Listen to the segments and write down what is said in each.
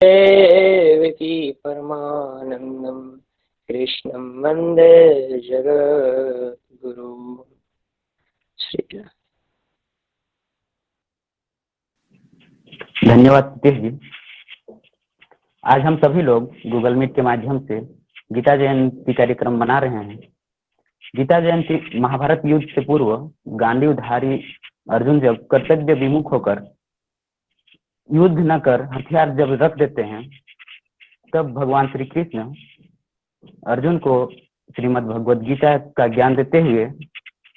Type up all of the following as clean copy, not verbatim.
देवकी परमानंदम कृष्णं वंदे जगद्गुरु। श्री धन्यवाद सतीश जी। आज हम सभी लोग गूगल मीट के माध्यम से गीता जयंती कार्यक्रम मना रहे हैं। गीता जयंती महाभारत युद्ध से पूर्व गांधी उधारी अर्जुन जब कर्तव्य विमुख होकर युद्ध न कर हथियार जब रख देते हैं, तब भगवान श्री कृष्ण अर्जुन को श्रीमद् भगवद गीता का ज्ञान देते हुए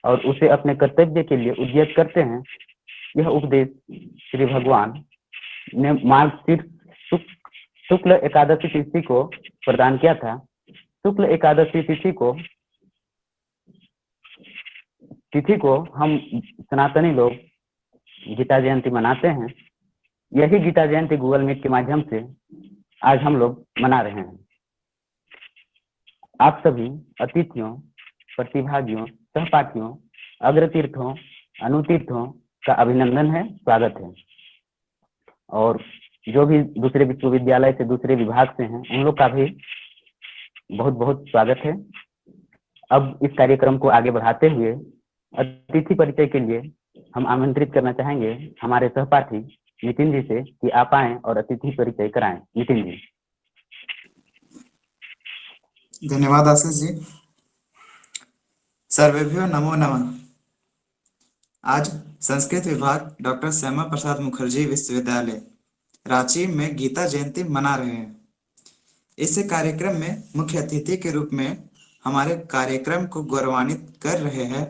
और उसे अपने कर्तव्य के लिए उद्यत करते हैं। यह उपदेश श्री भगवान ने मार्गशीर्ष शुक्ल एकादशी तिथि को प्रदान किया था। शुक्ल एकादशी तिथि को हम सनातनी लोग गीता जयंती मनाते हैं। यही गीता जयंती गूगल मीट के माध्यम से आज हम लोग मना रहे हैं। आप सभी अतिथियों, प्रतिभागियों, सहपाठियों, अग्रतीर्थों, अनुतीर्थों का अभिनंदन है, स्वागत है। और जो भी दूसरे विश्वविद्यालय से, दूसरे विभाग से हैं, उन लोग का भी बहुत बहुत स्वागत है। अब इस कार्यक्रम को आगे बढ़ाते हुए अतिथि परिचय के लिए हम आमंत्रित करना चाहेंगे हमारे सहपाठी नितिन जी से कि आप आएं और अतिथि परिचय कराएं। नितिन जी। धन्यवाद आशीष जी। सर्वेभ्यो नमो नमः। आज संस्कृत विभाग डॉक्टर श्यामा प्रसाद मुखर्जी विश्वविद्यालय रांची में गीता जयंती मना रहे हैं। इस कार्यक्रम में मुख्य अतिथि के रूप में हमारे कार्यक्रम को गौरवान्वित कर रहे हैं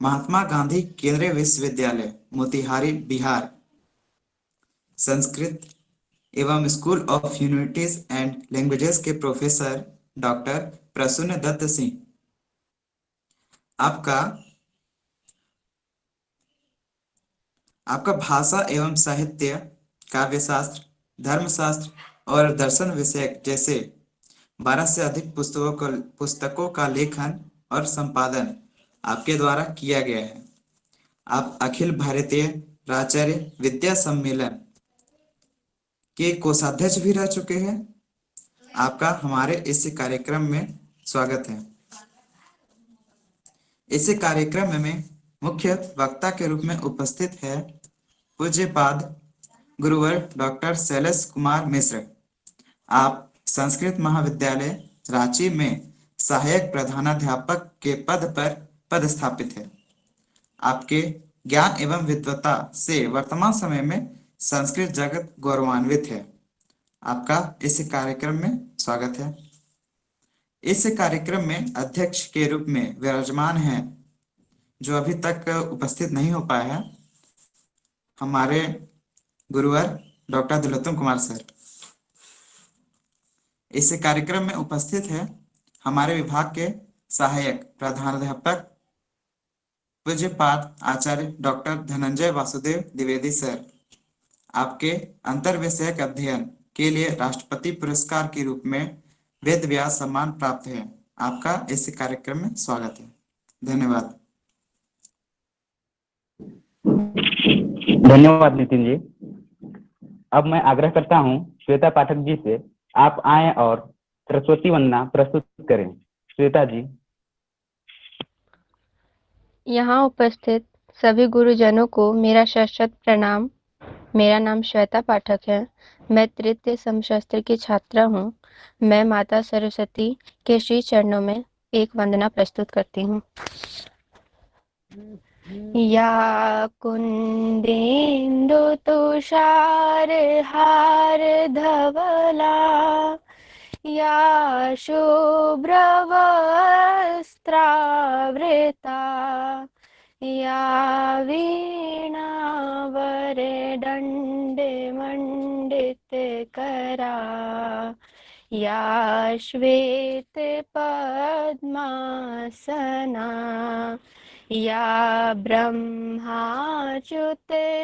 महात्मा गांधी केंद्रीय विश्वविद्यालय मोतिहारी बिहार संस्कृत एवं school of humanities and languages के प्रोफेसर डॉक्टर प्रसून दत्त सिंह। आपका भाषा एवं साहित्य, काव्यशास्त्र, धर्मशास्त्र और दर्शन विषय जैसे 12 से अधिक पुस्तकों का लेखन और संपादन आपके द्वारा किया गया है। आप अखिल भारतीय प्राचार्य विद्या सम्मेलन के कोषाध्यक्ष भी रह चुके हैं। आपका हमारे इस कार्यक्रम में स्वागत है। इस कार्यक्रम में मुख्य वक्ता के रूप में उपस्थित है पूज्यपाद गुरुवर डॉक्टर शैलेश कुमार मिश्र। आप संस्कृत महाविद्यालय रांची में सहायक प्रधानाध्यापक के पद पर पदस्थापित है। आपके ज्ञान एवं विद्वता से वर्तमान समय में संस्कृत जगत गौरवान्वित है। आपका इस कार्यक्रम में स्वागत है। इस कार्यक्रम में अध्यक्ष के रूप में विराजमान हैं, जो अभी तक उपस्थित नहीं हो पाए हैं, हमारे गुरुवर डॉक्टर दिलोत्तम कुमार सर। इस कार्यक्रम में उपस्थित है हमारे विभाग के सहायक प्रधानाध्यापक पूज्यपाद आचार्य डॉक्टर धनंजय वासुदेव द्विवेदी सर। आपके अंतर विषयक अध्ययन के लिए राष्ट्रपति पुरस्कार के रूप में वेद व्यास सम्मान प्राप्त है। आपका इस कार्यक्रम में स्वागत है। धन्यवाद। धन्यवाद नितिन जी। अब मैं आग्रह करता हूं श्वेता पाठक जी से, आप आएं और सरस्वती वंदना प्रस्तुत करें। श्वेता जी। यहाँ उपस्थित सभी गुरुजनों को मेरा शत प्रणाम। मेरा नाम श्वेता पाठक है। मैं तृतीय समशास्त्र की छात्रा हूँ। मैं माता सरस्वती के श्री चरणों में एक वंदना प्रस्तुत करती हूँ। या कुंदेन्दु तुषार हार धवला या शुभ्रवस्त्रावृता या वीणावरे दण्डे मण्डितकरा या श्वेत पद्मासना या ब्रह्माच्युत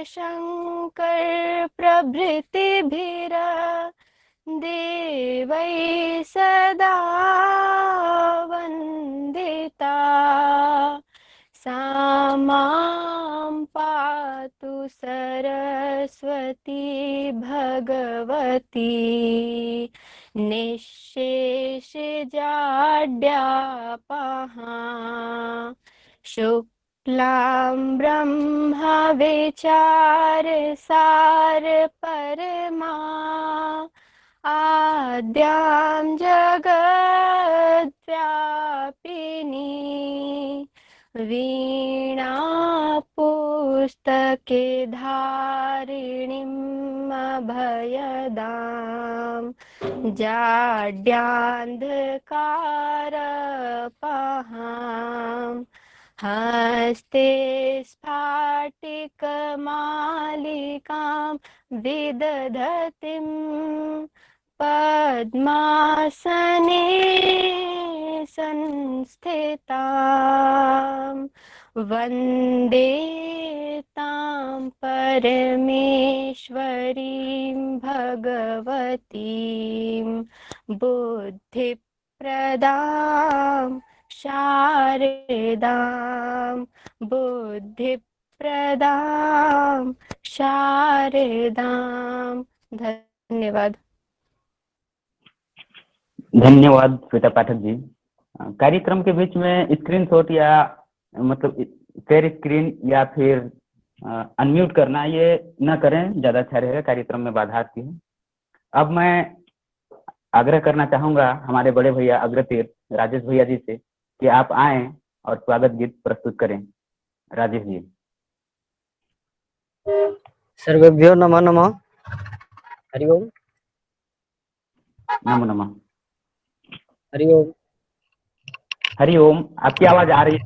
शंकर प्रभृतिभिर देवै सदा वन्दिता सा मां पातु सरस्वती भगवती निःशेष जाड्यापहा शुक्लां ब्रह्म विचार सार परमा आद्यां जगद्व्यापिनी वीणा पुस्तके धारिणीम् अभयदाम् जाड्यान्धकारपहाम् हस्ते स्फाटिकमालिकां विदधतीं पद्मासने संस्थितां वन्दे तां परमेश्वरीं भगवतीं बुद्धिप्रदां शारदां बुद्धिप्रदां शारदां। धन्यवाद। धन्यवाद श्वेता पाठक जी। कार्यक्रम के बीच में स्क्रीनशॉट या मतलब शेयर स्क्रीन या फिर अनम्यूट करना ये न करें, ज़्यादा अच्छा रहेगा, कार्यक्रम में बाधा आती है। अब मैं आग्रह करना चाहूँगा हमारे बड़े भैया अग्रतीर राजेश भैया जी से कि आप आएं और स्वागत गीत प्रस्तुत करें। राजेश जी। सर्वेभ्यो नमः नमः। हरि ओम। नमो नमः। हरि ओम। हरि ओम। आपकी आवाज आ रही है?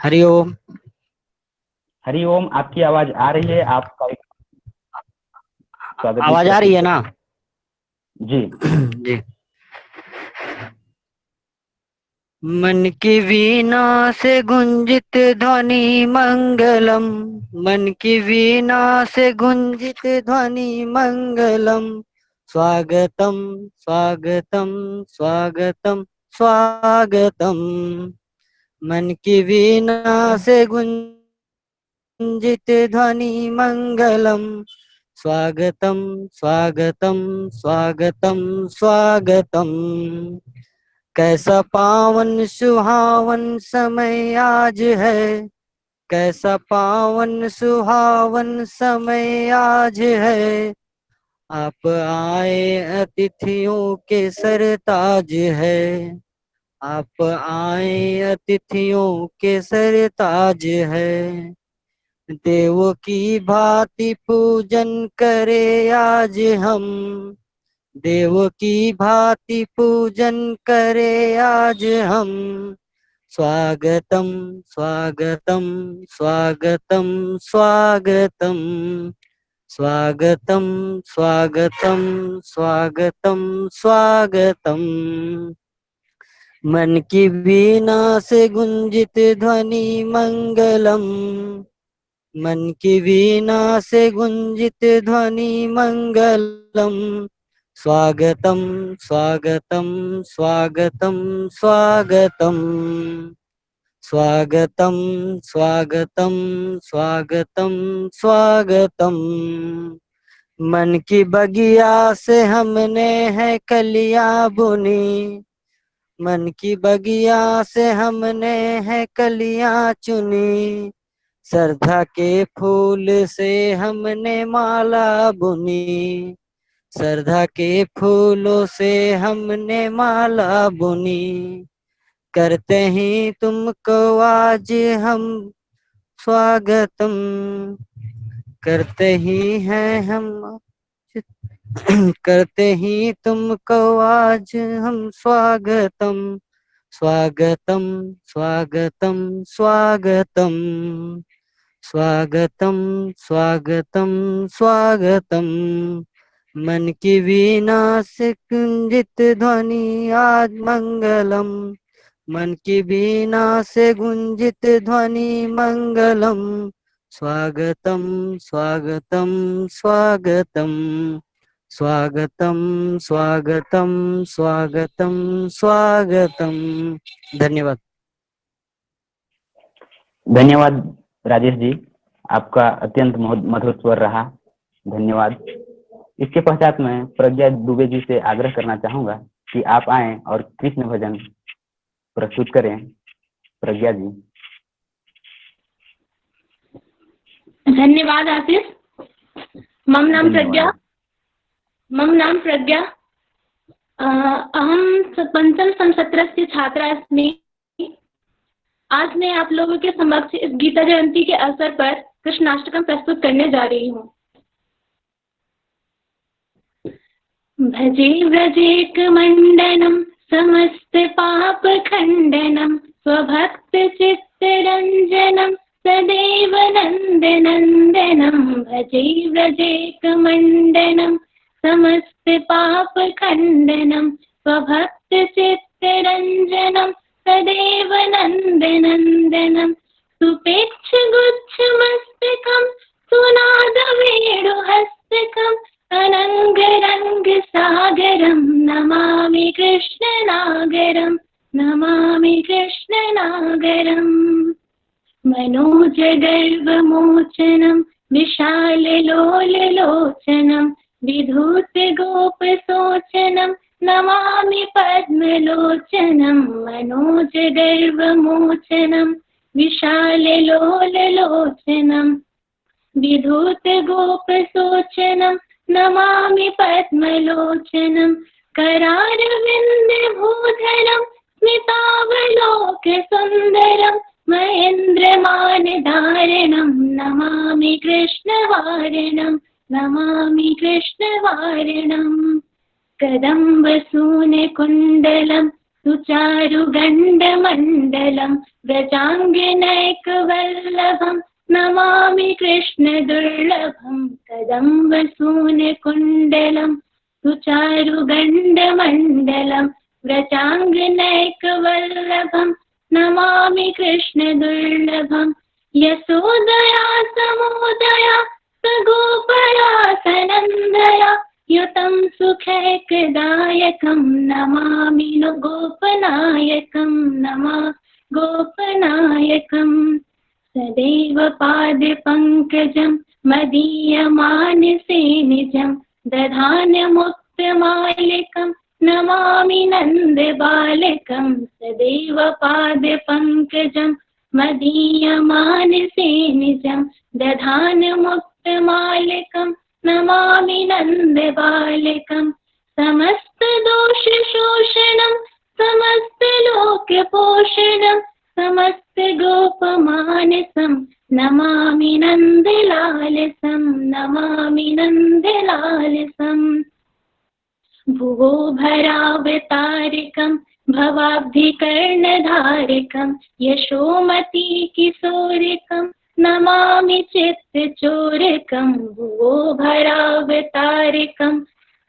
हरि ओम। हरि ओम। आपकी आवाज आ रही है? आप स्वागत गीत आवाज आ रही है ना? जी जी। मन की वीणा से गुंजित ध्वनि मंगलम, मन की वीणा से गुंजित ध्वनि मंगलम, स्वागतम स्वागतम स्वागतम स्वागतम। मन की वीणा से गुंजित ध्वनि मंगलम, स्वागतम स्वागतम स्वागतम स्वागतम। कैसा पावन सुहावन समय आज है, कैसा पावन सुहावन समय आज है। आप आए अतिथियों के सरताज है, आप आए अतिथियों के सरताज है। देव की भांति पूजन करे आज हम, देव की भांति पूजन करे आज हम। स्वागतम स्वागतम स्वागतम स्वागतम स्वागतम स्वागतम स्वागतम स्वागतम। मन की वीणा से गुंजित ध्वनि मंगलम, मन की वीणा से गुंजित ध्वनि मंगलम, स्वागतम स्वागतम स्वागतम स्वागतम स्वागतम स्वागतम स्वागतम स्वागतम। मन की बगिया से हमने है कलियां बुनी, मन की बगिया से हमने है कलियां चुनी। श्रद्धा के फूल से हमने माला बुनी, श्रद्धा के फूलों से हमने माला बुनी। करते ही तुमको आज हम स्वागतम, करते ही हैं हम करते ही तुमको आज हम स्वागतम, स्वागतम स्वागतम स्वागतम स्वागतम स्वागतम स्वागतम। मन की वीणा से गुंजित ध्वनि आज मंगलम, मन की वीणा से गुंजित ध्वनि मंगलम, स्वागतम स्वागतम स्वागतम स्वागतम स्वागतम स्वागतम स्वागतम। धन्यवाद। धन्यवाद राजेश जी। आपका अत्यंत मधुर स्वर रहा, धन्यवाद। इसके पश्चात मैं प्रज्ञा दुबे जी से आग्रह करना चाहूंगा कि आप आएं और कृष्ण भजन प्रस्तुत करें। प्रज्ञा जी। धन्यवाद आशीष। मम नाम प्रज्ञा। अहं पंचम संसत्रस्य छात्रा अस्मि। आज मैं आप लोगों के समक्ष इस गीता जयंती के अवसर पर कृष्णाष्टकम प्रस्तुत करने जा रही हूँ। भजे व्रजेक मंडनम समस्त पाप खंडनम स्वभक्त चित्तरंजनम सदैव नंदनंदनम। भजे व्रजेक मंडनम समस्त पाप खंडनम स्वभक्त चित्तरंजनम सदैव नंदनंदनम। सुपेक्ष गुच्छ मस्तकम सुनाद वेणुहस्तकम अनंग रंग सागरम नमामि कृष्ण नागरम, नमामि कृष्ण नागरम। मनोज गर्भ मोचनम विशाल लोल लोचनम विधूत गोप सोचनम नमामि पद्मलोचनम। मनोज गर्भ मोचनम विशाल लोल लोचनम विधूत गोप सोचनम नमामि पद्मलोचनम। करारविंद भूधरम स्मितावलोक सुंदरम महेंद्रमान धारणम नमामि कृष्ण वारणम, नमामि कृष्ण वारणम। कदम्ब सून कुंडलम सुचारु गंड मंडलम व्रजांगनैक वल्लभम नमामि कृष्ण दुर्लभम। कदम्ब सून कुंडलम सुचारु गंड मंडलम व्रजांगनैक वल्लभम नमामि कृष्ण दुर्लभम। यशोदया समुदया सगोपया सनंदया युतं सुखैकदायकं नमामि नु गोपनायकं, नमः गोपनायकं। सदैव पादपङ्कजं मदीयमानसे निजं दधानमुक्तमालिकं नमामि नन्दबालकं। सदैव पादपङ्कजं मदीयमानसे निजं दधानमुक्तमालिकं नमामि नन्दबालकं। समस्तदोषशोषणं समस्तलोकपोषणं समस्तगोपमानसं नमामि नन्दलालसं, नमामि नन्दलालसं। भुवो भरावतारकं भवाब्धिकर्णधारकं यशोमती किशोरकं नमामि चित्तचोरकं। भुवो भरावतारकं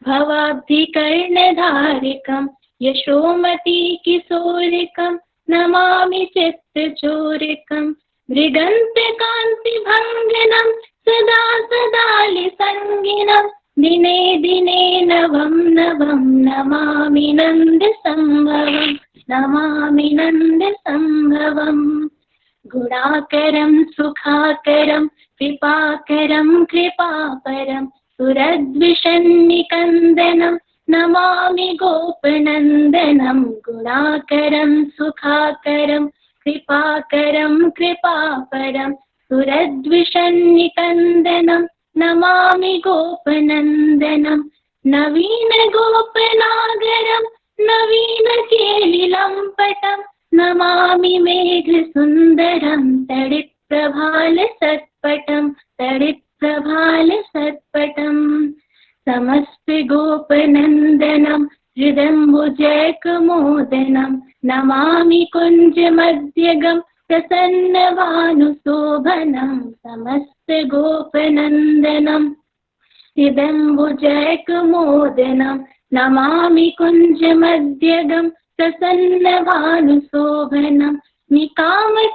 भवाब्धिकर्णधारकं यशोमती किशोरकं नमामि चित्तचोरकं। मृगन्तकान्तिभङ्गनं सदा सदालिसङ्गिनं दिने दिने नवं नवं नमामि नन्दसम्भवं, नमामि नन्दसम्भवम्। गुणाकरं सुखाकरं कृपाकरं कृपापरं सुरद्विषन्निकन्दनं नमामि गोपनन्दनं। गुणाकरं सुखाकरं कृपाकरं कृपापरं सुरद्विषन्निकन्दनं नमामि गोपनन्दनं। नवीन गोपनागरं नवीन केलिलम्पटं नमामि मेघसुन्दरं तडित्प्रभालसत्पटं, तडित्प्रभालसत्पटं। समस्त गोपनन्दनं हृदम्बुजैकमोदनं नमामि कुञ्जमध्यगं प्रसन्नभानुशोभनं। समस्त गोपनन्दनं हृदम्बुजैकमोदनं नमामि कुञ्जमध्यगं प्रसन्नभानुशोभनं। निकामकामदायकं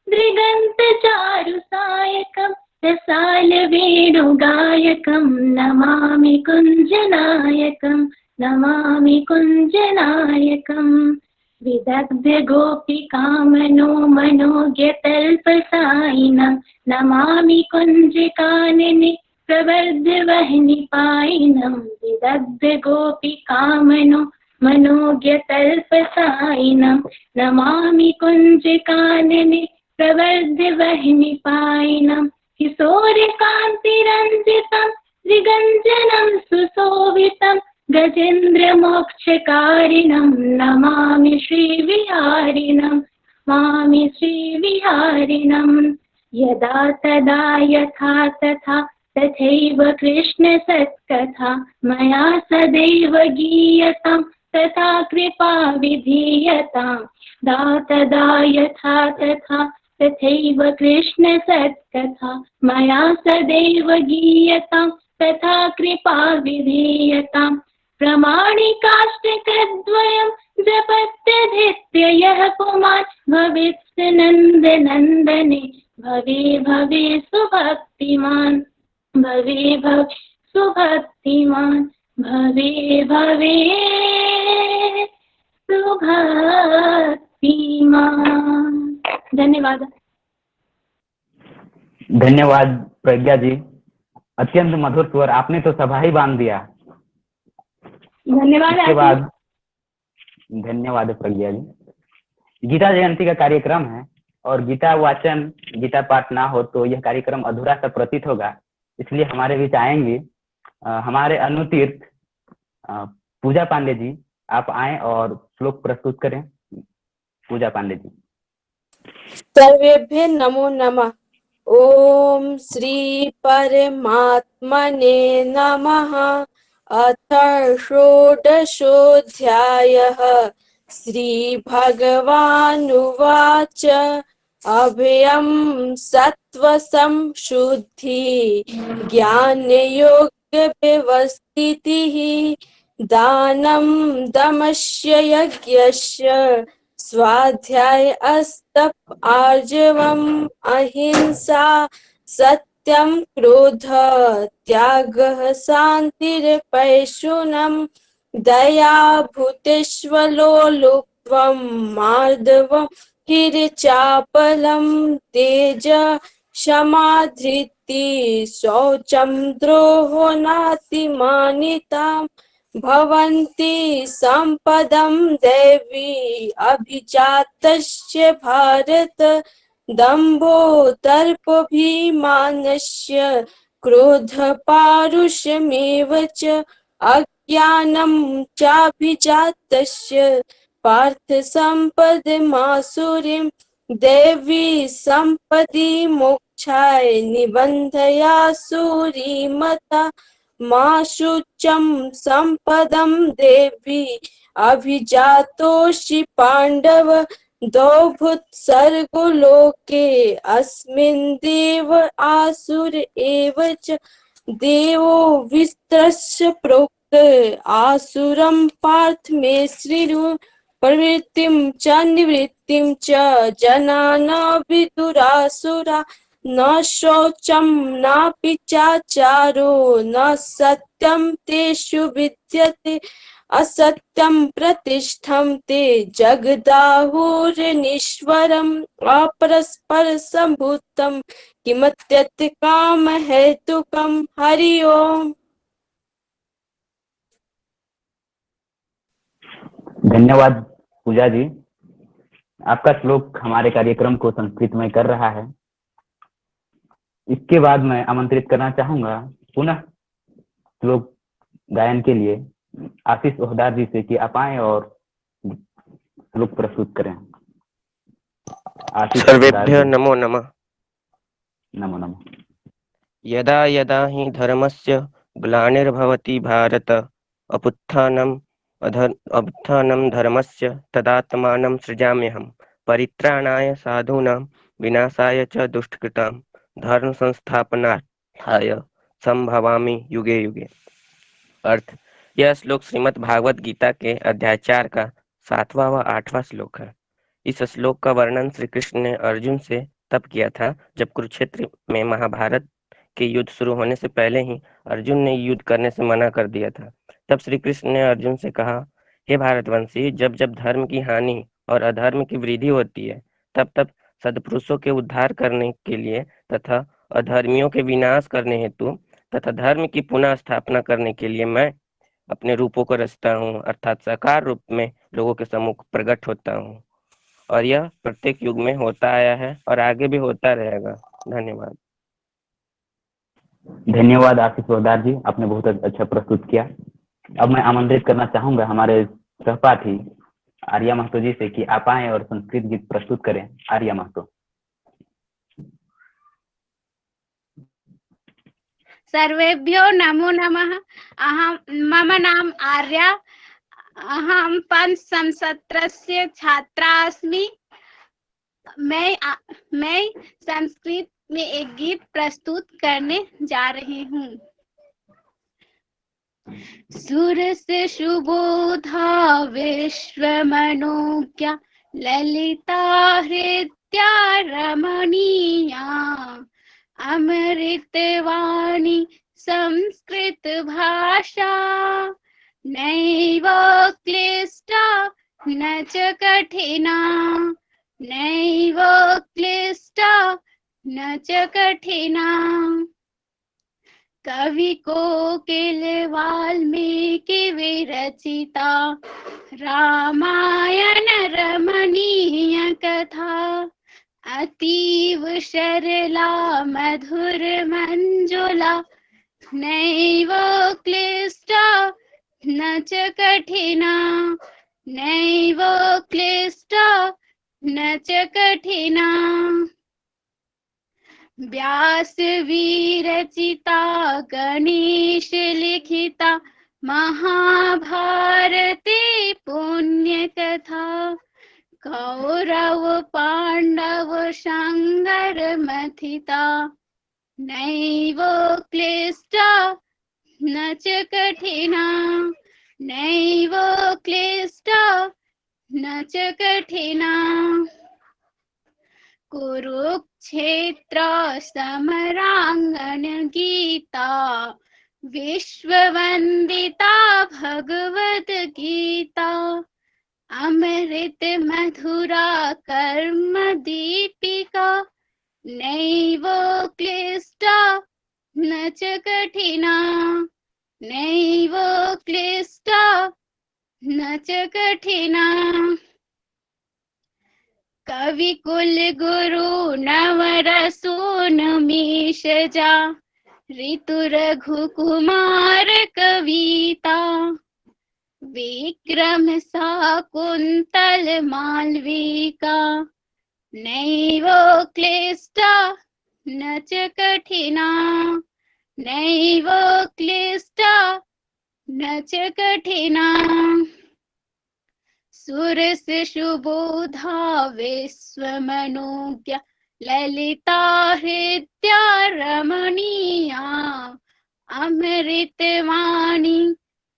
दृगन्तचारुसायकं रसालवेणुगायकं नमामि कुञ्जनायकं, नमामि कुञ्जनायकं। विदग्ध गोपिका मनोज्ञतल्पसायिनं नमामि कुञ्जिकानने प्रवर्ध्य वह्निपायिनं विदग्ध गोपिका मनोज्ञतल्पसायिनं नमामि कुञ्जिकानने प्रवर्ध्य वह्निपायिनं किशोरकान्तिरञ्जितं त्रिगञ्जनं सुशोभितं गजेन्द्रमोक्षकारिणं नमामि श्रीविहारिणं मामि श्रीविहारिणं यदा तदा यथा तथा तथैव कृष्णसत्कथा मया सदैव गीयतां तथा कृपा विधीयतां तदा यथा तथा तथैव कृष्णसत्कथा मया सदैव गीयतां तथा कृपा विधीयताम् प्रमाणिकाष्टकद्वयं जपत्यधीत्य यः पुमान् भवेत् नन्दनन्दने भवे भवे सुभक्तिमान् भवे भवे सुभक्तिमान् भवे भवे सुभक्तिमान्। धन्यवाद। धन्यवाद प्रज्ञा जी, अत्यंत मधुर स्वर, आपने तो सभा ही बांध दिया। धन्यवाद। इसके बाद धन्यवाद प्रज्ञा जी। गीता जयंती का कार्यक्रम है और गीता वाचन गीता पाठ ना हो तो यह कार्यक्रम अधूरा सा प्रतीत होगा, इसलिए हमारे बीच आएंगे हमारे अनुतीर्थ पूजा पांडे जी। आप आए और श्लोक प्रस्तुत करें। पूजा पांडे जी। सर्वेभ्य नमो नमः। ओम श्री परमात्मने नमः। अथ षोडशोऽध्यायः। श्री भगवानुवाच अभयं सत्त्वसंशुद्धि ज्ञानयोगव्यवस्थितिः दानं दमस्य यज्ञस्य स्वाध्याय अस्तप आर्जवम् अहिंसा सत्यं क्रोध त्यागः शान्तिर्पैशुनं दया भूतेष्वलोलुप्त्वं मार्दवं किरचापलं तेज क्षमाधृति शौचं द्रोहो नातिमानिताम् भवन्ति सम्पदं देवी अभिजातस्य भारत दम्भो दर्पोऽभिमानस्य क्रोधपारुष्यमेव च अज्ञानं चाभिजातस्य पार्थ सम्पदमासुरीं देवी सम्पदि मोक्षाय निबन्धयासुरीमता मा शुचं सम्पदं देवी अभिजातोषि पाण्डव द्वौभूत्सर्गो लोके अस्मिन् देव आसुर एव च देवो विस्तरस्य प्रोक्त आसुरं पार्थ मे श्रीरु प्रवृत्तिं च निवृत्तिं च जनाना विदुरासुरा न शौचं नापि चाचारो न सत्यं तेषु विद्यते असत्यं प्रतिष्ठं ते जगदाहुर्निश्वरम् अपरस्परसम्भूतं किमत्यत् कामहेतुकम्। हरि ओम। धन्यवाद पूजा जी, आपका श्लोक हमारे कार्यक्रम को संस्कृतमय कर रहा है। इसके बाद मैं आमंत्रित करना चाहूंगा पुनः श्लोक गायन के लिए आशीष ओहदार जी से कि आप आए और श्लोक प्रस्तुत करें। आशीष सर्वेभ्यः नमो नमः। नमो नमः। यदा यदा हि धर्मस्य ग्लानिर्भवति भारत अभ्युत्थानं धर्मस्य तदात्मानं सृजाम्यहं परित्राणाय साधूनां विनाशाय च दुष्कृतां धर्म संस्थापनार्थाय संभवामि युगे युगे। अर्थ, यह श्लोक श्रीमद् भागवत गीता के अध्याय 4 का 7वां व 8वां श्लोक है। इस श्लोक का वर्णन श्री कृष्ण ने अर्जुन से तब किया था जब कुरुक्षेत्र में महाभारत के युद्ध शुरू होने से पहले ही अर्जुन ने युद्ध करने से मना कर दिया था। तब श्री कृष्ण ने अर्जुन से कहा, हे भारतवंशी, जब जब धर्म की हानि और अधर्म की वृद्धि होती है, तब तब सद्पुरुषों के उद्धार करने के लिए तथा अधर्मियों के विनाश करने हेतु तथा धर्म की पुनः स्थापना करने के लिए मैं अपने रूपों को रचता हूँ, अर्थात साकार रूप में लोगों के सम्मुख प्रकट होता हूँ। और यह प्रत्येक युग में होता आया है और आगे भी होता रहेगा। धन्यवाद। धन्यवाद आशीष पोद्दार जी, आपने बहुत अच्छा प्रस्तुत किया। अब मैं आमंत्रित करना चाहूंगा हमारे सहपाठी आर्या महतो जी से कि आप आए और संस्कृत गीत प्रस्तुत करें। आर्या महतो। सर्वेभ्यो नमो नमः। मम नाम आर्या। अहं पंचमसत्रस्य छात्रा अस्मि। मैं संस्कृत में एक गीत प्रस्तुत करने जा रही हूँ। सुरस्य सुबोधा विश्वमनोज्ञा ललिता हृद्या रमणीया अमृतवाणी संस्कृत भाषा नैव क्लिष्टा न च कठिना नैव क्लिष्टा न च कठिना। कवि कोकिल वाल्मीकि विरचिता रामायण रमणीय कथा अतीव सरला मधुर मंजुला नैव क्लिष्टा न च कठिना नैव क्लिष्टा न च कठिना। व्यास विरचिता गणेश लिखिता महाभारती पुण्य कथा कौरव पांडव संघर्ष मथिता नैव क्लिष्टा न च कठिना नैव क्लिष्टा न च कठिना। कुरुक्षेत्र समरांगण गीता विश्ववंदिता भगवद गीता अमृत मधुरा कर्म दीपिका नैव क्लिष्टा न च कठिना नैव क्लिष्टा न च कठिना। कवि कुल गुरु नवरसून मीशजा ऋतु रघुकुमार कविता विक्रम शाकुंतल मालविका नैव क्लिष्टा न च कठिना नैव क्लिष्टा न च कठिना। सुरस सुबोधा विश्वमनोज्ञा ललिता हृद्या रमणीया अमृतवाणी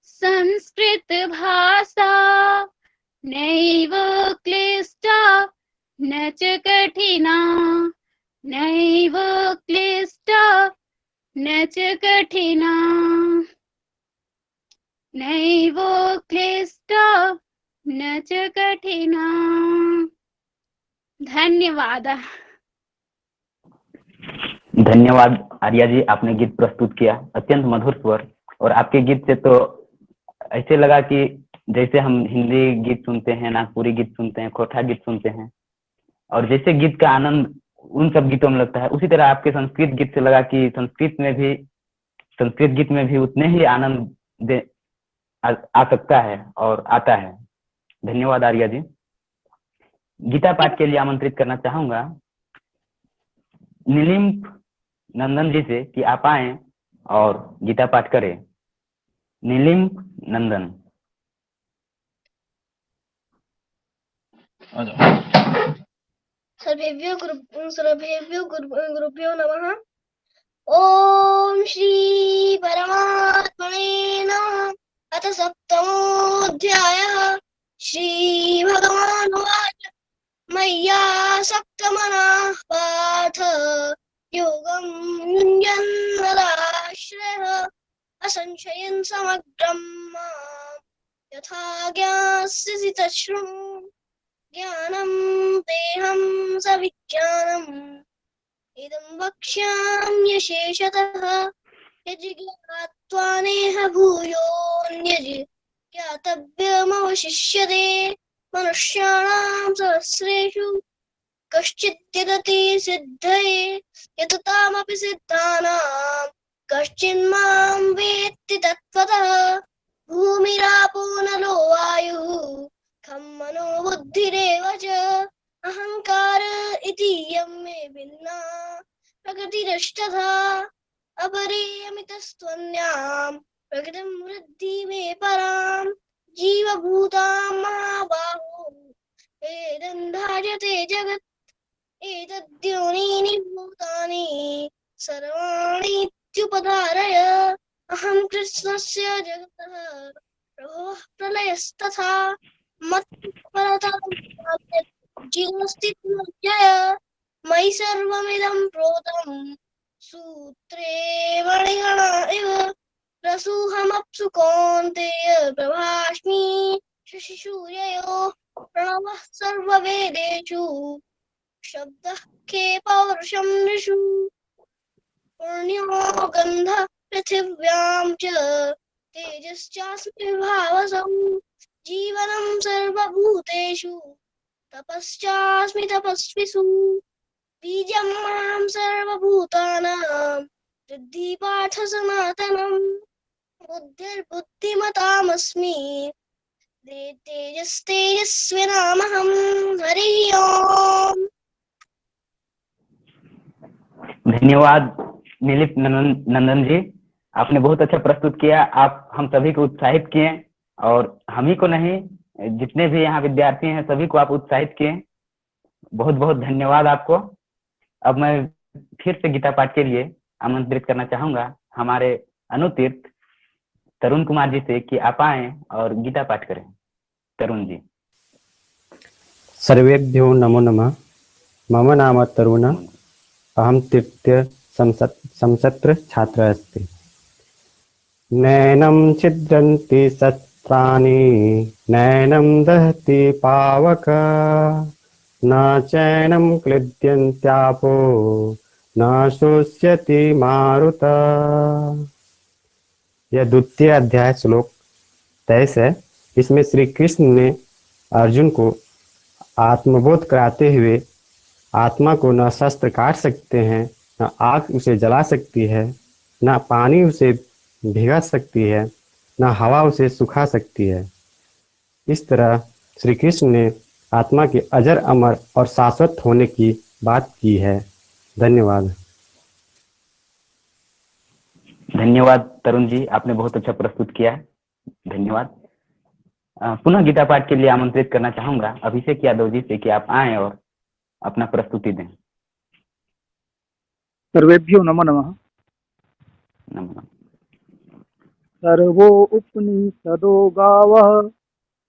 संस्कृत भाषा नैव क्लिष्टा न च कठिना नैव क्लिष्टा न च कठिना नैव क्लिष्टा न च कठिना। धन्यवाद। धन्यवाद आर्या जी, आपने गीत प्रस्तुत किया, अत्यंत मधुर स्वर। और आपके गीत से तो ऐसे लगा कि जैसे हम हिंदी गीत सुनते हैं, नागपुरी गीत सुनते हैं, खोटा गीत सुनते हैं, और जैसे गीत का आनंद उन सब गीतों में लगता है, उसी तरह आपके संस्कृत गीत से लगा कि संस्कृत गीत में भी उतने ही आनंद आ सकता है और आता है। धन्यवाद आर्या जी। गीता पाठ के लिए आमंत्रित करना चाहूंगा नीलिम नंदन जी से कि आप आए और गीता पाठ करें। नीलिम नंदन। सर्वेभ्यो गुरुभ्यो नमः। ओम श्री परमात्मने नमः। अथ सप्तमोऽध्यायः। श्री भगवानुवाच मय्यासक्तमनः पार्थ योगं युञ्जन्नदाश्रयः असंशयन् समग्रं माम् यथा ज्ञास्यसि तच्छृणु। ज्ञानं तेहं सविज्ञानम् इदं वक्ष्याम्यशेषतः यज्ञात्वा नेह भूयोऽन्यज्ञातव्यमवशिष्यते मनुष्याणां सहस्रेषु कश्चिद्यतति सिद्धये यततामपि सिद्धानां कश्चिन्मां वेत्ति तत्त्वतः भूमिरापो नलो वायुः खं मनो बुद्धिरेव च अहङ्कार इति यं मे भिन्ना प्रकृतिरष्टधा अपरियमितस्त्वन्यां प्रकृतिं वृद्धि मे परां जीवभूतां महाबाहो एदन्धार्यते जगत् एतद्योनीनि भूतानि सर्वाणीत्युपधारय अहं कृष्णस्य जगतः प्रभवः प्रलयस्तथा मत्परतां जीवस्तित्वजय मयि सर्वमिदं प्रोतं सूत्रे मणिगणा इव रसूहमप्सु कौन्तेय प्रभास्मि शशिसूर्ययोः प्रणवः सर्ववेदेषु शब्दः खे पौरुषं नृषु पुण्यो गन्धः पृथिव्यां च तेजश्चास्मि विभावसौ जीवनं सर्वभूतेषु तपश्चास्मि तपस्विषु बीजं मां सर्वभूतानां वृद्धि पाठ सनातनम् बुद्धिर्बुद्धिमतामस्मि तेजस्तेजस्विनामहं हरिः ओम्। धन्यवाद नीलिप नंदन जी, आपने बहुत अच्छा प्रस्तुत किया। आप हम सभी को उत्साहित किए, और हम ही को नहीं, जितने भी यहाँ विद्यार्थी हैं सभी को आप उत्साहित किए। बहुत बहुत धन्यवाद आपको। अब मैं फिर से गीता पाठ के लिए आमंत्रित करना चाहूंगा हमारे अनुतीर्थ तरुण कुमार जी से कि आप आए और गीता पाठ करें। तरुण जी। सर्वेभ्यो नमो नमः। मम नाम तरुण, अहं तृतीय संसत्र छात्रः अस्ति। नैनं छिद्रन्ति शस्त्राणि, नैनं दहति पावक, न चैनं क्लिद्यन्त्यापो, न शोष्यति मारुत। यह द्वितीय अध्याय श्लोक 23 है। इसमें श्री कृष्ण ने अर्जुन को आत्मबोध कराते हुए आत्मा को न शस्त्र काट सकते हैं, न आग उसे जला सकती है, न पानी उसे भिगा सकती है, न हवा उसे सुखा सकती है। इस तरह श्री कृष्ण ने आत्मा के अजर अमर और शाश्वत होने की बात की है। धन्यवाद। धन्यवाद तरुण जी, आपने बहुत अच्छा प्रस्तुत किया। धन्यवाद। पुनः गीता पाठ के लिए आमंत्रित करना चाहूंगा अभिषेक यादव जी से कि आप आएं और अपना प्रस्तुति दें। सर्वेभ्यो नमो नमः। नमो नमः। सर्वो उपनिषदो गावः,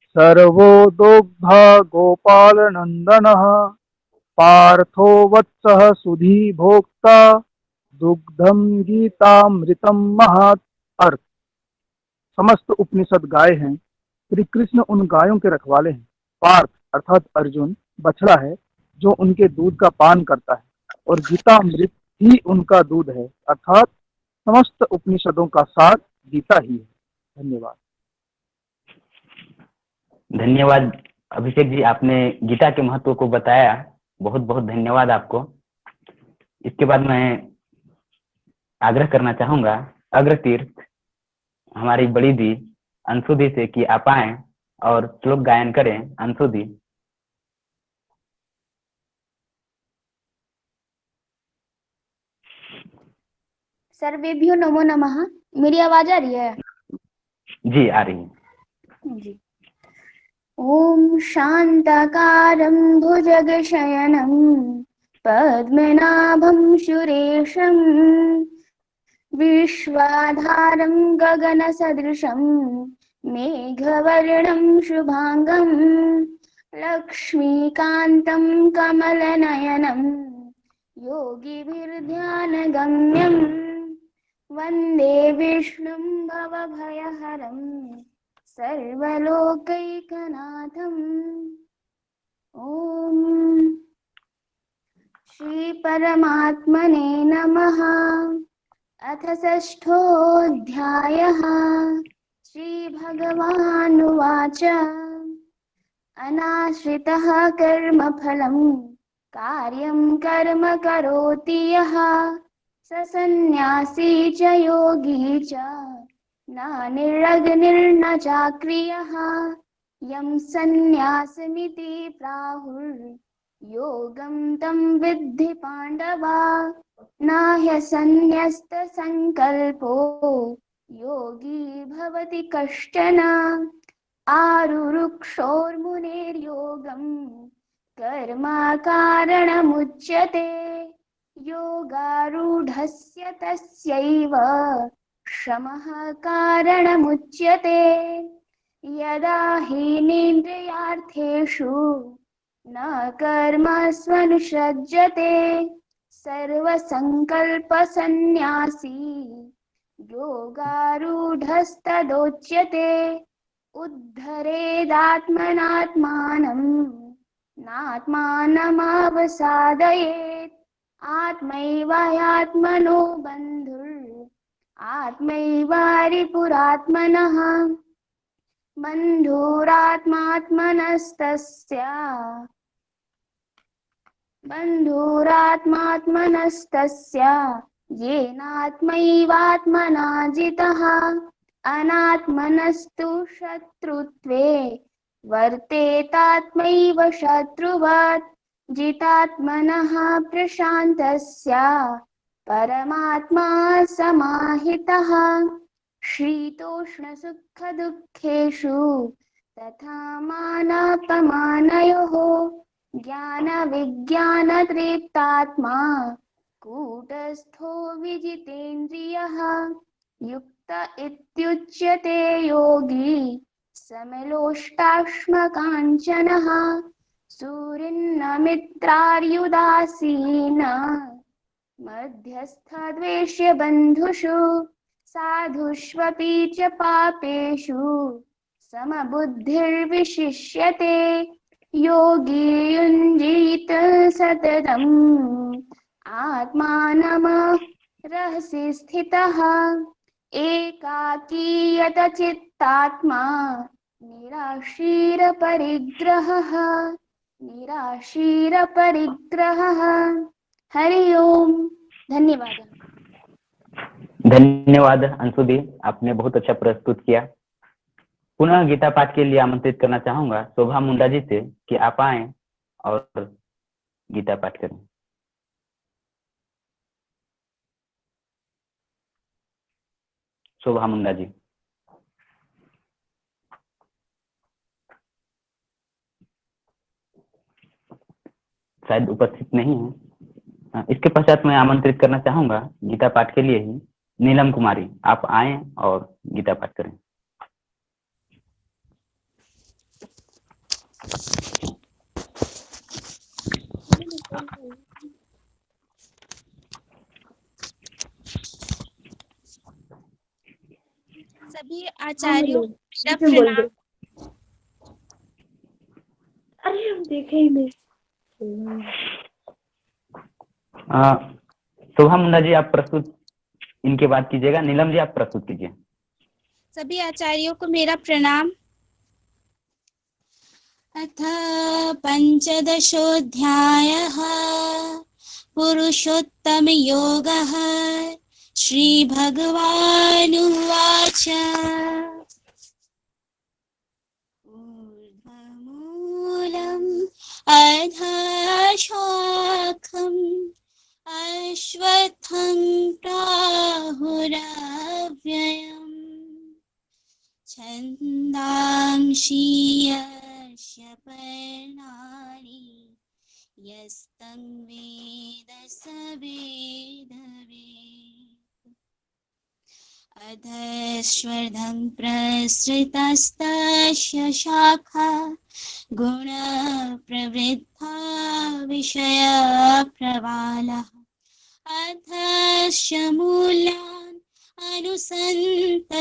सर्वो दोग्धा गोपालनन्दनः, पार्थो वत्सः सुधी भोक्ता, दुग्धम गीतामृतम महत्। अर्थ: समस्त उपनिषद गाय हैं, श्री कृष्ण उन गायों के रखवाले हैं। पार्थ अर्थात अर्जुन बछड़ा है जो उनके दूध का पान करता है, और गीतामृत ही उनका दूध है, अर्थात समस्त उपनिषदों का सार गीता ही है। धन्यवाद। धन्यवाद अभिषेक जी, आपने गीता के महत्व को बताया। बहुत बहुत धन्यवाद आपको। इसके बाद मैं आग्रह करना चाहूंगा अग्रतीर्थ हमारी बड़ी दी अंशु दी से कि आप आएं और श्लोक गायन करें। अंशु दी। सर्वेभ्यो नमो नमः। मेरी आवाज आ रही है? जी आ रही है जी। ओम शांताकारं भुजगशयनं पद्मनाभं सुरेशं विश्वाधारं गगनसदृशं मेघवर्णं शुभांगं लक्ष्मीकान्तं कमलनयनं योगिभिर्ध्यानगम्यं वन्दे विष्णुं भवभयहरं सर्वलोकैकनाथम्। ॐ श्री परमात्मने नमः। अथ षष्ठोऽध्यायः। श्रीभगवानुवाच अनाश्रितः कर्मफलं कार्यं कर्म करोति यः स सन्न्यासी च योगी च न निर्लग्निर्न चाक्रियः यं सन्न्यासमिति प्राहुर्योगं तं विद्धि पाण्डव न ह्यसन्न्यस्तसङ्कल्पो योगी भवति कश्चन आरुरुक्षोर्मुनेर्योगं कर्म कारणमुच्यते योगारूढस्य तस्यैव श्रमः कारणमुच्यते यदा हीनेन्द्रियार्थेषु न कर्मस्वनुषज्यते सर्वसङ्कल्पसन्न्यासी योगारूढस्तदोच्यते उद्धरेदात्मनात्मानं नात्मानमवसादयेत् आत्मैवात्मनो बन्धुर् आत्मैवारिपुरात्मनः बन्धुरात्मात्मनस्तस्य येनात्मैवात्मना जितः अनात्मनस्तु शत्रुत्वे वर्तेतात्मैव शत्रुवत् जितात्मनः प्रशान्तस्य परमात्मा समाहितः शीतोष्णसुखदुःखेषु तथा मानापमानयोः ज्ञानविज्ञानतृप्तात्मा कूटस्थो विजितेन्द्रियः युक्त इत्युच्यते योगी समलोष्टाश्मकाञ्चनः सूरिन्न मित्रार्युदासीन मध्यस्थद्वेष्य बन्धुषु साधुष्वपि च पापेषु समबुद्धिर्विशिष्यते योगी युञ्जीत सततम् आत्मानमरहसि स्थितः एकाकीयत चित्तात्मा निराशीरपरिग्रहः हरि ओम। धन्यवाद। धन्यवाद अंशुदी, आपने बहुत अच्छा प्रस्तुत किया। पुनः गीता पाठ के लिए आमंत्रित करना चाहूंगा शोभा मुंडा जी से कि आप आए और गीता पाठ करें। शोभा मुंडा जी शायद उपस्थित नहीं है। इसके पश्चात मैं आमंत्रित करना चाहूंगा गीता पाठ के लिए ही नीलम कुमारी, आप आए और गीता पाठ करें। सभी आचार्यों का प्रणाम। अरे हम देखे ही नहीं। शोभा मुंडा जी आप प्रस्तुत इनके बाद कीजिएगा। नीलम जी आप प्रस्तुत कीजिए। सभी आचार्यों को मेरा प्रणाम। अथ पंचदशोऽध्यायः पुरुषोत्तम योगः। श्रीभगवानुवाच ऊर्ध्वमूलम् अधशाखम् अश्वत्थं प्राहुरव्ययम् छन्दांसि यस्य पर्णानि यस्तं वेद स वेदवेत् अधश्वर्धं प्रसृतस्तस्य शाखा गुणप्रवृद्धा विषयप्रवालः अधश्च मूल्यान् अनुसन्ततानि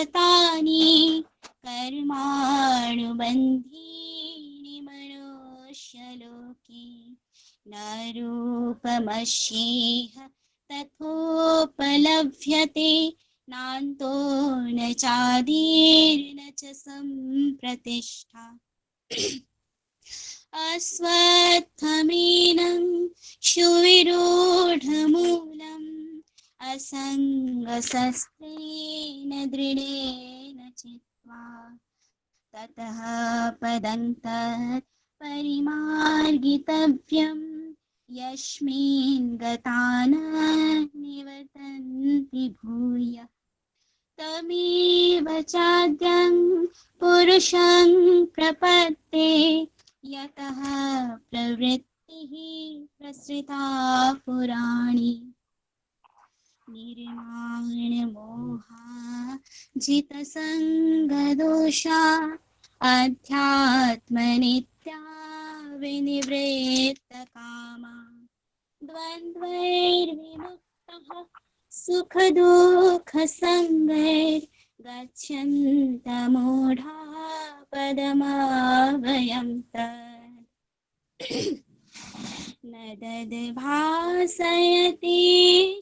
कर्माणुबन्धीनि मनुष्यलोके न रूपमस्येह तथोपलभ्यते नान्तो न चादिर्न च सम्प्रतिष्ठा अस्वत्थमेनं सुविरूढमूलम् असङ्गशस्त्रेण दृढेन चित्वा ततः पदं तत् परिमार्गितव्यम् यस्मिन् गता न निवर्तन्ति भूयः तमेव चाद्यं पुरुषं प्रपत्ते यतः प्रवृत्तिः प्रसृता पुराणी निर्माणमोहा जितसङ्गदोषा अध्यात्मनित्या विनिवृत्तकामा द्वन्द्वैर्विमुक्तः सुखदुःखसङ्गैर्गच्छन्तमूढा पदमव्ययं तत् न दद्भासयति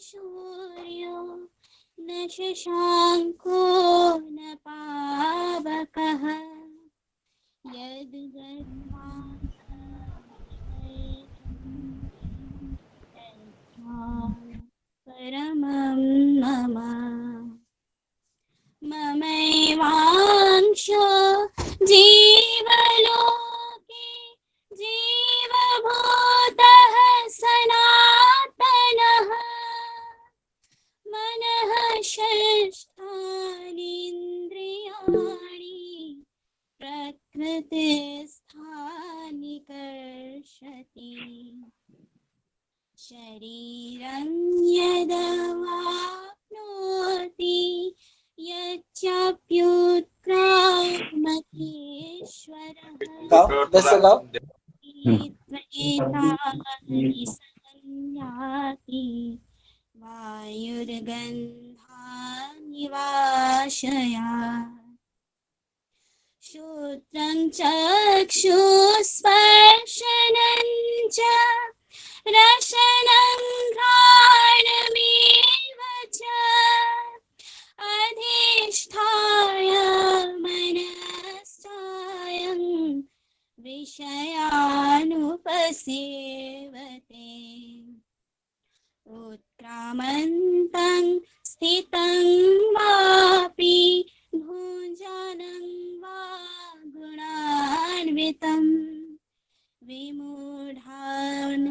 सूर्यो न शशाङ्को न पावकः परमं मम ममैवांशो जीवलोके जीवभूतः सनातनः मनः षष्ठानीन्द्रियाणि प्रकृतिस्थानि कर्षति शरीरं यदवाप्नोति यच्चाप्युत्क्रामतीश्वरः त्वैतानि संयाति वायुर्गन्धानि वाशयात् श्रोत्रं चक्षुस्पर्शनं च रसनं घ्राणमेव च अधिष्ठाय मनश्चायं विषयानुपसेवते उत्क्रामन्तं स्थितं वापि भुञ्जनं वा गुणान्वितं विमूढान्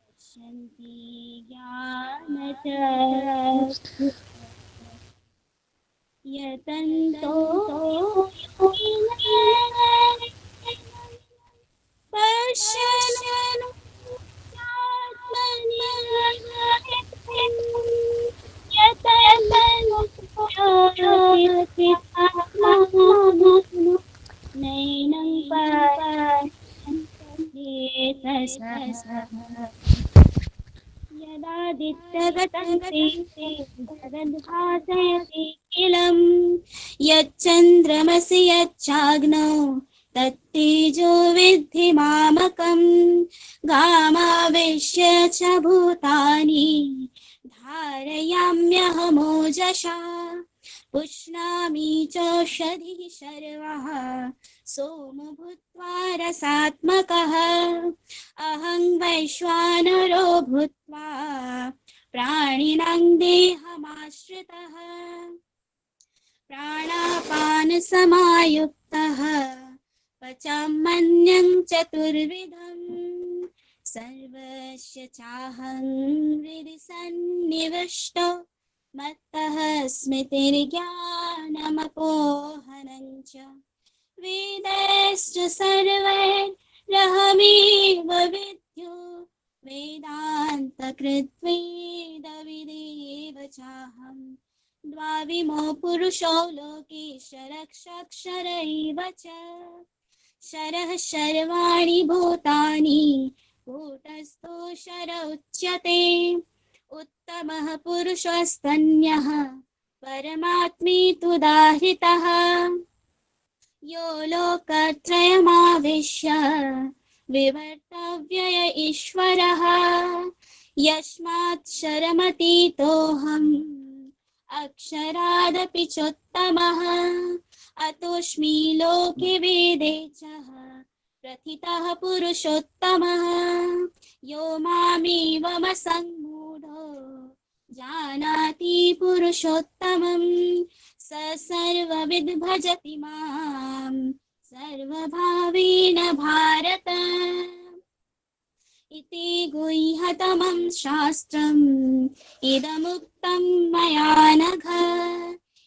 पश्यन्ति ज्ञानच यतन्तो पश्यन् नैनं यदादित्यगतं तदद्भासयति किलं यच्चन्द्रमसि यच्चाग्नौ तत्तेजो विद्धि मामकं गामावेश्य च भूतानि धारयाम्यहमोजसा पुष्णामि चौषधिः सर्वः सोमो भूत्वा रसात्मकः अहं वैश्वानरो भूत्वा प्राणिनां देहमाश्रितः प्राणापानसमायुक्तः पचाम्यन्नं चतुर्विधम् सर्वस्य चाहं हृदि सन्निविष्टो मत्तः स्मृतिर्ज्ञानमपोहनं च वेदैश्च सर्वैरहमेव विद्यो वेदान्तकृत्वेदविदेव चाहं द्वाविमो पुरुषो लोकेशरक्षक्षर एव च शरः सर्वाणि भूतानि कूटस्थोऽक्षर उच्यते उत्तमः पुरुषस्तन्यः परमात्मेतुदाहृतः यो लोकत्रयमाविश्य विवर्तव्यय ईश्वरः यस्मात् शरमतीतोऽहम् अक्षरादपि चोत्तमः अतोऽस्मि लोके वेदे च प्रथितः पुरुषोत्तमः यो मामेवमसम्मूढो जानाति पुरुषोत्तमं स सर्वविद् भजति मां सर्वभावेन भारत इति गुह्यतमं शास्त्रम् इदमुक्तं मया नघ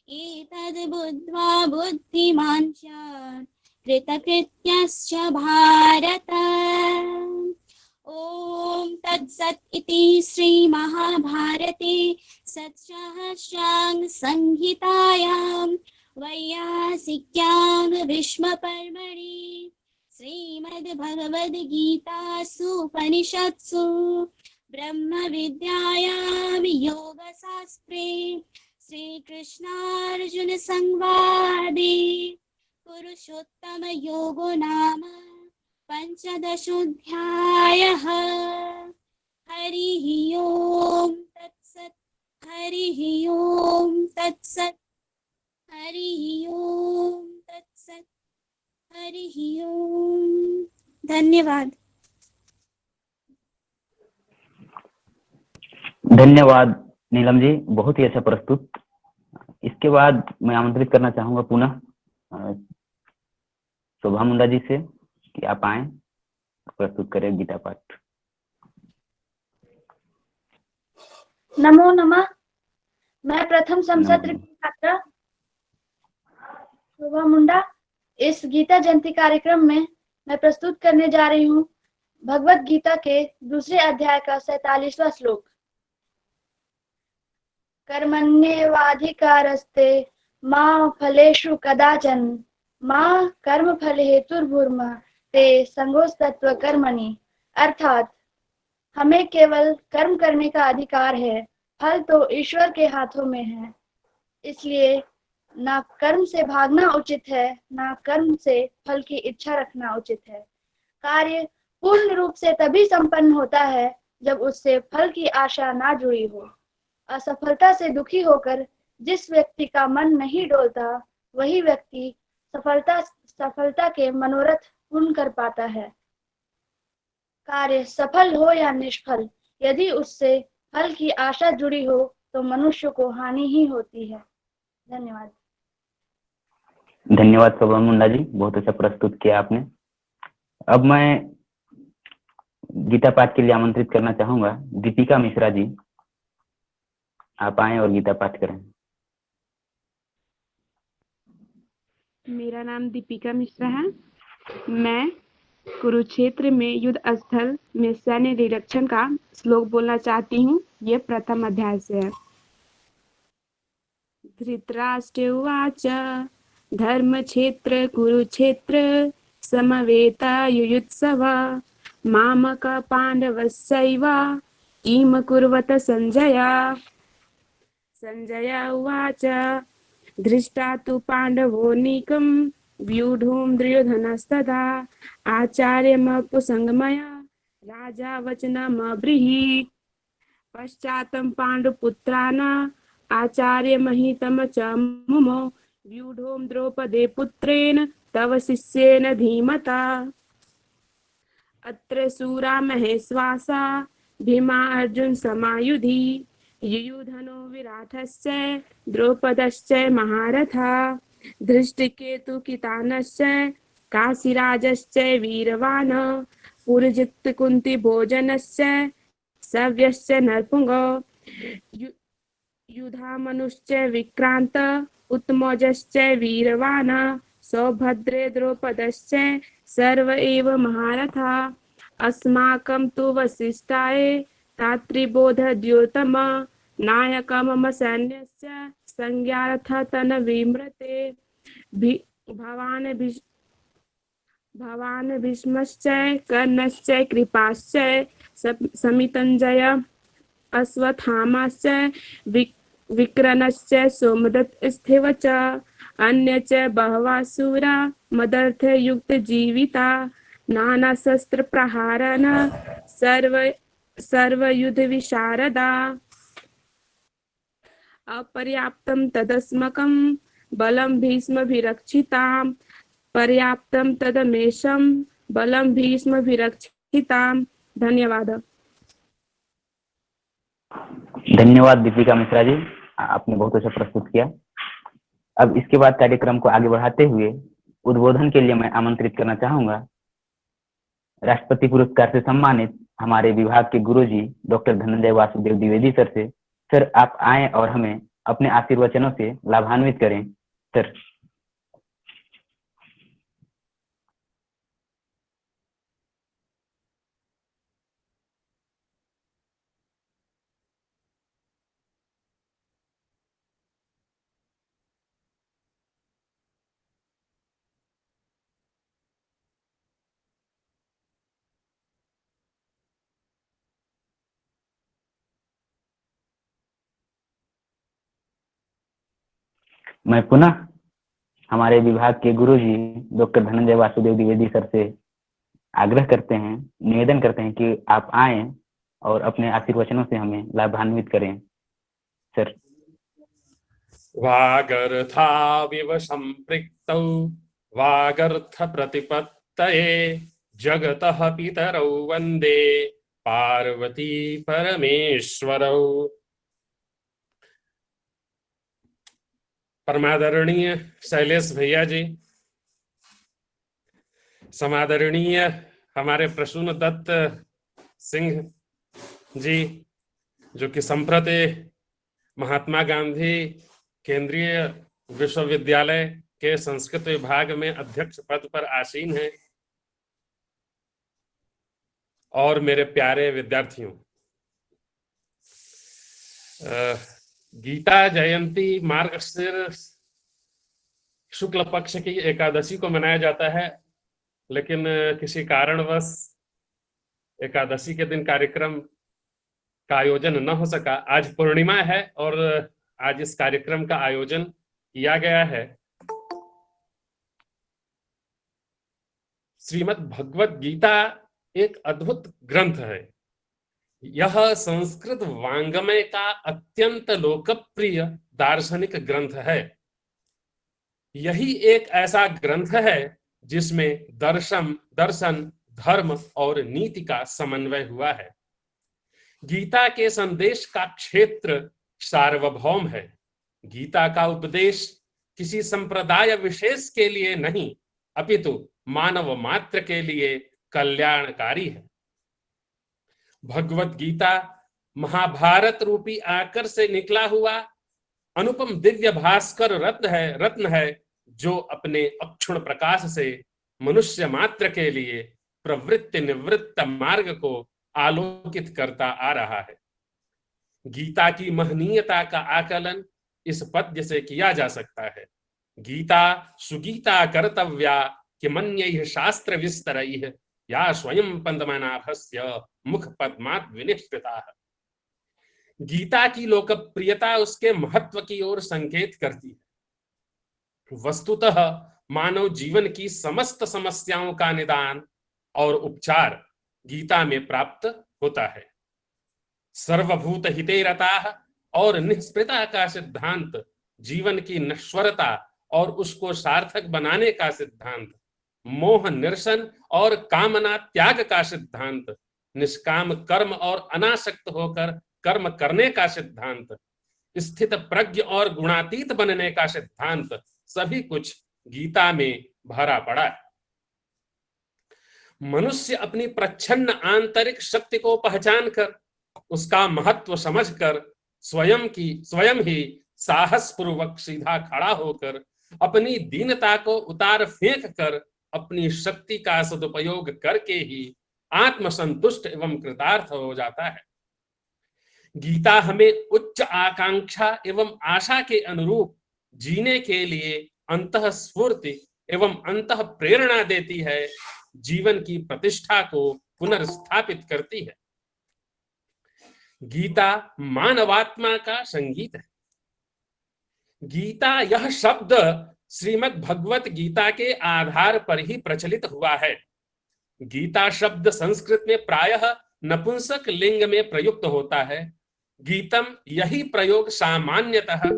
एतद् बुद्ध्वा बुद्धिमान् स्यात् कृतकृत्यश्च भारत। ॐ तत्सत् इति श्रीमहाभारते सत्सहस्राङ्ग संहितायां वैयासिक्यां भीष्मपर्वणि श्रीमद्भगवद्गीतासु उपनिषत्सु ब्रह्मविद्यायां योगशास्त्रे श्रीकृष्णार्जुनसंवादे पुरुषोत्तमयोगो नाम पंचदशोऽध्यायः। हरिः ओम तत्सत् हरिः ओम तत्सत् हरिः ओम तत्सत् हरिः ओम। धन्यवाद। धन्यवाद नीलम जी, बहुत ही अच्छा प्रस्तुत। इसके बाद मैं आमंत्रित करना चाहूंगा पुनः शोभा मुंडा जी से कि आप आए प्रस्तुत करें गीता पाठ। नमो नमः। मैं प्रथम समसत्र की छात्रा शोभा मुंडा इस गीता जयंती कार्यक्रम में मैं प्रस्तुत करने जा रही हूँ भगवत गीता के दूसरे अध्याय का 47वां श्लोक। कर्मण्येवाधिकारस्ते मा फलेषु कदाचन मा कर्म फल हेतुर्भुर्मा ते संगोस्तत्व कर्मणि। अर्थात हमें केवल कर्म करने का अधिकार है, फल तो ईश्वर के हाथों में है, इसलिए ना कर्म से भागना उचित है, ना कर्म से फल की इच्छा रखना उचित है। कार्य पूर्ण रूप से तभी संपन्न होता है जब उससे फल की आशा ना जुड़ी हो। असफलता से दुखी होकर जिस व्यक्ति का मन नहीं डोलता, वही व्यक्ति सफलता के मनोरथ पूर्ण कर पाता है। कार्य सफल हो या निष्फल, यदि उससे फल की आशा जुड़ी हो तो मनुष्य को हानि ही होती है। धन्यवाद। धन्यवाद शोभा मुंडा जी, बहुत अच्छा प्रस्तुत किया आपने। अब मैं गीता पाठ के लिए आमंत्रित करना चाहूंगा दीपिका मिश्रा जी, आप आए और गीता पाठ करें। मेरा नाम दीपिका मिश्रा है। मैं कुरुक्षेत्र में युद्ध स्थल में सैन्य निरीक्षण का श्लोक बोलना चाहती हूँ। ये प्रथम अध्याय से है। धृतराष्ट्र उवाच धर्मक्षेत्र कुरुक्षेत्र समवेता युयुत्सव मामक पाण्डवस्यैव किम कुर्वत संजय। संजय उवाच दृष्टा तु पाण्डवोनीकं व्यूढुं दुर्योधनस्तदा आचार्यमपुसंगमय राजा वचनमब्रीहि। पश्चातं पाण्डुपुत्रान् आचार्यमहितं च मुमो व्यूढुं द्रौपदे पुत्रेण तव शिष्येन धीमता। अत्र शूरा महेश्वासा भीमा अर्जुन समायुधि युयुधनो विराटश्च द्रौपदश्च महारथा धृष्टकेतु कितानश्च काशीराजश्च वीरवान् पुरजित् कुन्ती भोजनश्च सव्यश्च नरपुंगो युधामनुश्च विक्रांत उत्तमोजश्च वीरवान् सौभद्रे द्रौपदश्च सर्व एव महारथा। अस्माकं तु वसिष्ठाय तात्रिबोधद्योतम नायक मम सैन्यस्य संज्ञार्थ तन विमृते भवान् भीष्मश्च कर्णश्च कृपाश्च समितञ्जय अश्वत्थामाश्च विक्रनश्च सोमदत्त स्थिव च अन्य च बहवः सूरा मदर्थयुक्तजीविता नानाशस्त्रप्रहारः सर्वयुद्धविशारदा अपर्याप्तं तदस्मकं बलं भीष्मभिरक्षितां पर्याप्तं तदमेषं बलं भीष्मभिरक्षितां। धन्यवाद। धन्यवाद दीपिका मिश्रा जी, आपने बहुत अच्छा प्रस्तुत किया। अब इसके बाद कार्यक्रम को आगे बढ़ाते हुए उद्बोधन के लिए मैं आमंत्रित करना चाहूंगा राष्ट्रपति पुरस्कार से सम्मानित हमारे विभाग के गुरुजी डॉक्टर धनंजय वासुदेव द्विवेदी सर से। सर, आप आए और हमें अपने आशीर्वचनों से लाभान्वित करें। सर। मैं पुनः हमारे विभाग के गुरुजी डॉक्टर धनंजय वासुदेव द्विवेदी सर से आग्रह करते हैं, निवेदन करते हैं कि आप आए और अपने आशीर्वचनों से हमें लाभान्वित करें। सर। वागर्थाविव सम्पृक्तौ वागर्थ प्रतिपत्तये जगतः पितरौ वन्दे पार्वती परमेश्वरौ। परमादरणीय शैलेश भैया जी, समादरणीय हमारे प्रसून दत्त सिंह जी, जो कि संप्रति महात्मा गांधी केंद्रीय विश्वविद्यालय के संस्कृत विभाग में अध्यक्ष पद पर आसीन हैं, और मेरे प्यारे विद्यार्थियों, गीता जयंती मार्गशीर्ष शुक्ल पक्ष की एकादशी को मनाया जाता है, लेकिन किसी कारणवश एकादशी के दिन कार्यक्रम का आयोजन न हो सका। आज पूर्णिमा है और आज इस कार्यक्रम का आयोजन किया गया है। श्रीमद् भगवत गीता एक अद्भुत ग्रंथ है। यह संस्कृत वांग्मय का अत्यंत लोकप्रिय दार्शनिक ग्रंथ है। यही एक ऐसा ग्रंथ है जिसमें दर्शन, धर्म और नीति का समन्वय हुआ है। गीता के संदेश का क्षेत्र सार्वभौम है। गीता का उपदेश किसी संप्रदाय विशेष के लिए नहीं, अपितु मानव मात्र के लिए कल्याणकारी है। भगवत गीता महाभारत रूपी आकर से निकला हुआ अनुपम दिव्य भास्कर रत्न है, जो अपने अक्षुण प्रकाश से मनुष्य मात्र के लिए प्रवृत्ति निवृत्त मार्ग को आलोकित करता आ रहा है। गीता की महनीयता का आकलन इस पद्य से किया जा सकता है। गीता सुगीता कर्तव्या किमन्यैः शास्त्र विस्तरैः या स्वयं पद्मनाभस्य मुख पद्मात् विनिष्कृता। गीता की लोकप्रियता उसके महत्व की ओर संकेत करती है। वस्तुतः मानव जीवन की समस्त समस्याओं का निदान और उपचार गीता में प्राप्त होता है। सर्वभूत हिते रताः और निष्प्रता का सिद्धांत, जीवन की नश्वरता और उसको सार्थक बनाने का सिद्धांत, मोह निरसन और कामना त्याग का सिद्धांत, निष्काम कर्म और अनासक्त होकर कर्म करने का सिद्धांत, स्थित प्रज्ञ और गुणातीत बनने का सिद्धांत, सभी कुछ गीता में भरा पड़ा है। मनुष्य अपनी प्रच्छन्न आंतरिक शक्ति को पहचान कर, उसका महत्व समझकर, स्वयं ही साहस पूर्वक सीधा खड़ा होकर, अपनी दीनता को उतार फेंक कर, अपनी शक्ति का सदुपयोग करके ही आत्मसंतुष्ट एवं कृतार्थ हो जाता है। गीता हमें उच्च आकांक्षा एवं आशा के अनुरूप जीने के लिए अंतः स्फूर्ति एवं अंतः प्रेरणा देती है, जीवन की प्रतिष्ठा को पुनर्स्थापित करती है। गीता मानवात्मा का संगीत है। गीता यह शब्द श्रीमद् भगवत गीता के आधार पर ही प्रचलित हुआ है। गीता शब्द संस्कृत में प्रायः नपुंसक लिंग में प्रयुक्त होता है। गीतम यही प्रयोग सामान्यतः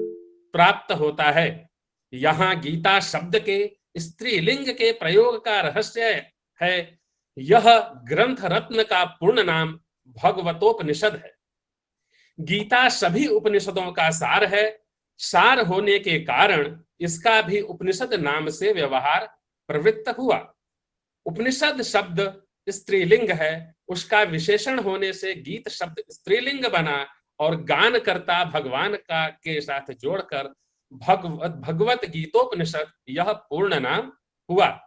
प्राप्त होता है। यहाँ गीता शब्द के स्त्रीलिंग के प्रयोग का रहस्य है। यह ग्रंथ रत्न का पूर्ण नाम भगवतोपनिषद है। गीता सभी उपनिषदों का सार है। सार होने के कारण इसका भी उपनिषद नाम से व्यवहार प्रवृत्त हुआ। उपनिषद शब्द स्त्रीलिंग है, उसका विशेषण होने से गीत शब्द स्त्रीलिंग बना और गान करता भगवान का के साथ जोड़कर भगवत गीतोपनिषद यह पूर्ण नाम हुआ।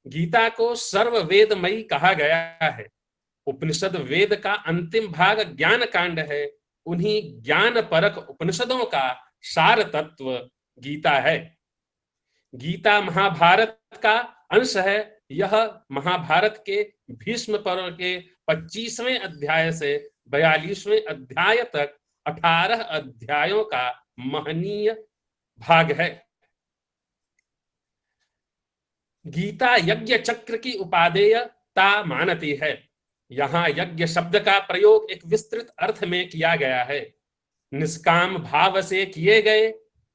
गीता को सर्ववेदमयी कहा गया है। उपनिषद वेद का अंतिम भाग ज्ञान कांड है। उन्हीं ज्ञान परक उपनिषदों का सार तत्व गीता है। गीता महाभारत का अंश है। यह महाभारत के भीष्म पर्व के 25वें अध्याय से 42वें अध्याय तक 18 अध्यायों का महनीय भाग है। गीता यज्ञ चक्र की उपादेयता मानती है। यहाँ यज्ञ शब्द का प्रयोग एक विस्तृत अर्थ में किया गया है। निष्काम भाव से किए गए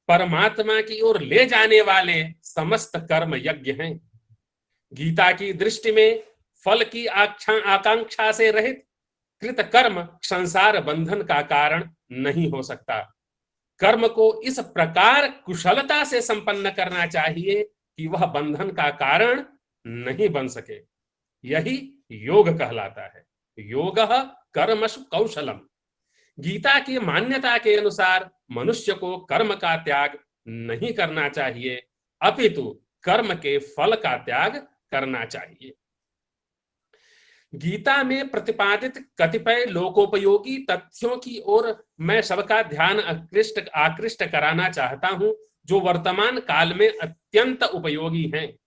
परमात्मा की ओर ले जाने वाले समस्त कर्म यज्ञ हैं। गीता की दृष्टि में फल की आकांक्षा से रहित कृत कर्म संसार बंधन का कारण नहीं हो सकता। कर्म को इस प्रकार कुशलता से संपन्न करना चाहिए कि वह बंधन का कारण नहीं बन सके। यही योग कहलाता है। योगः कर्मसु कौशलम। गीता की मान्यता के अनुसार मनुष्य को कर्म का त्याग नहीं करना चाहिए, अपितु कर्म के फल का त्याग करना चाहिए। गीता में प्रतिपादित कतिपय लोकोपयोगी तथ्यों की ओर मैं सबका ध्यान आकृष्ट कराना चाहता हूं, जो वर्तमान काल में अत्यंत उपयोगी हैं।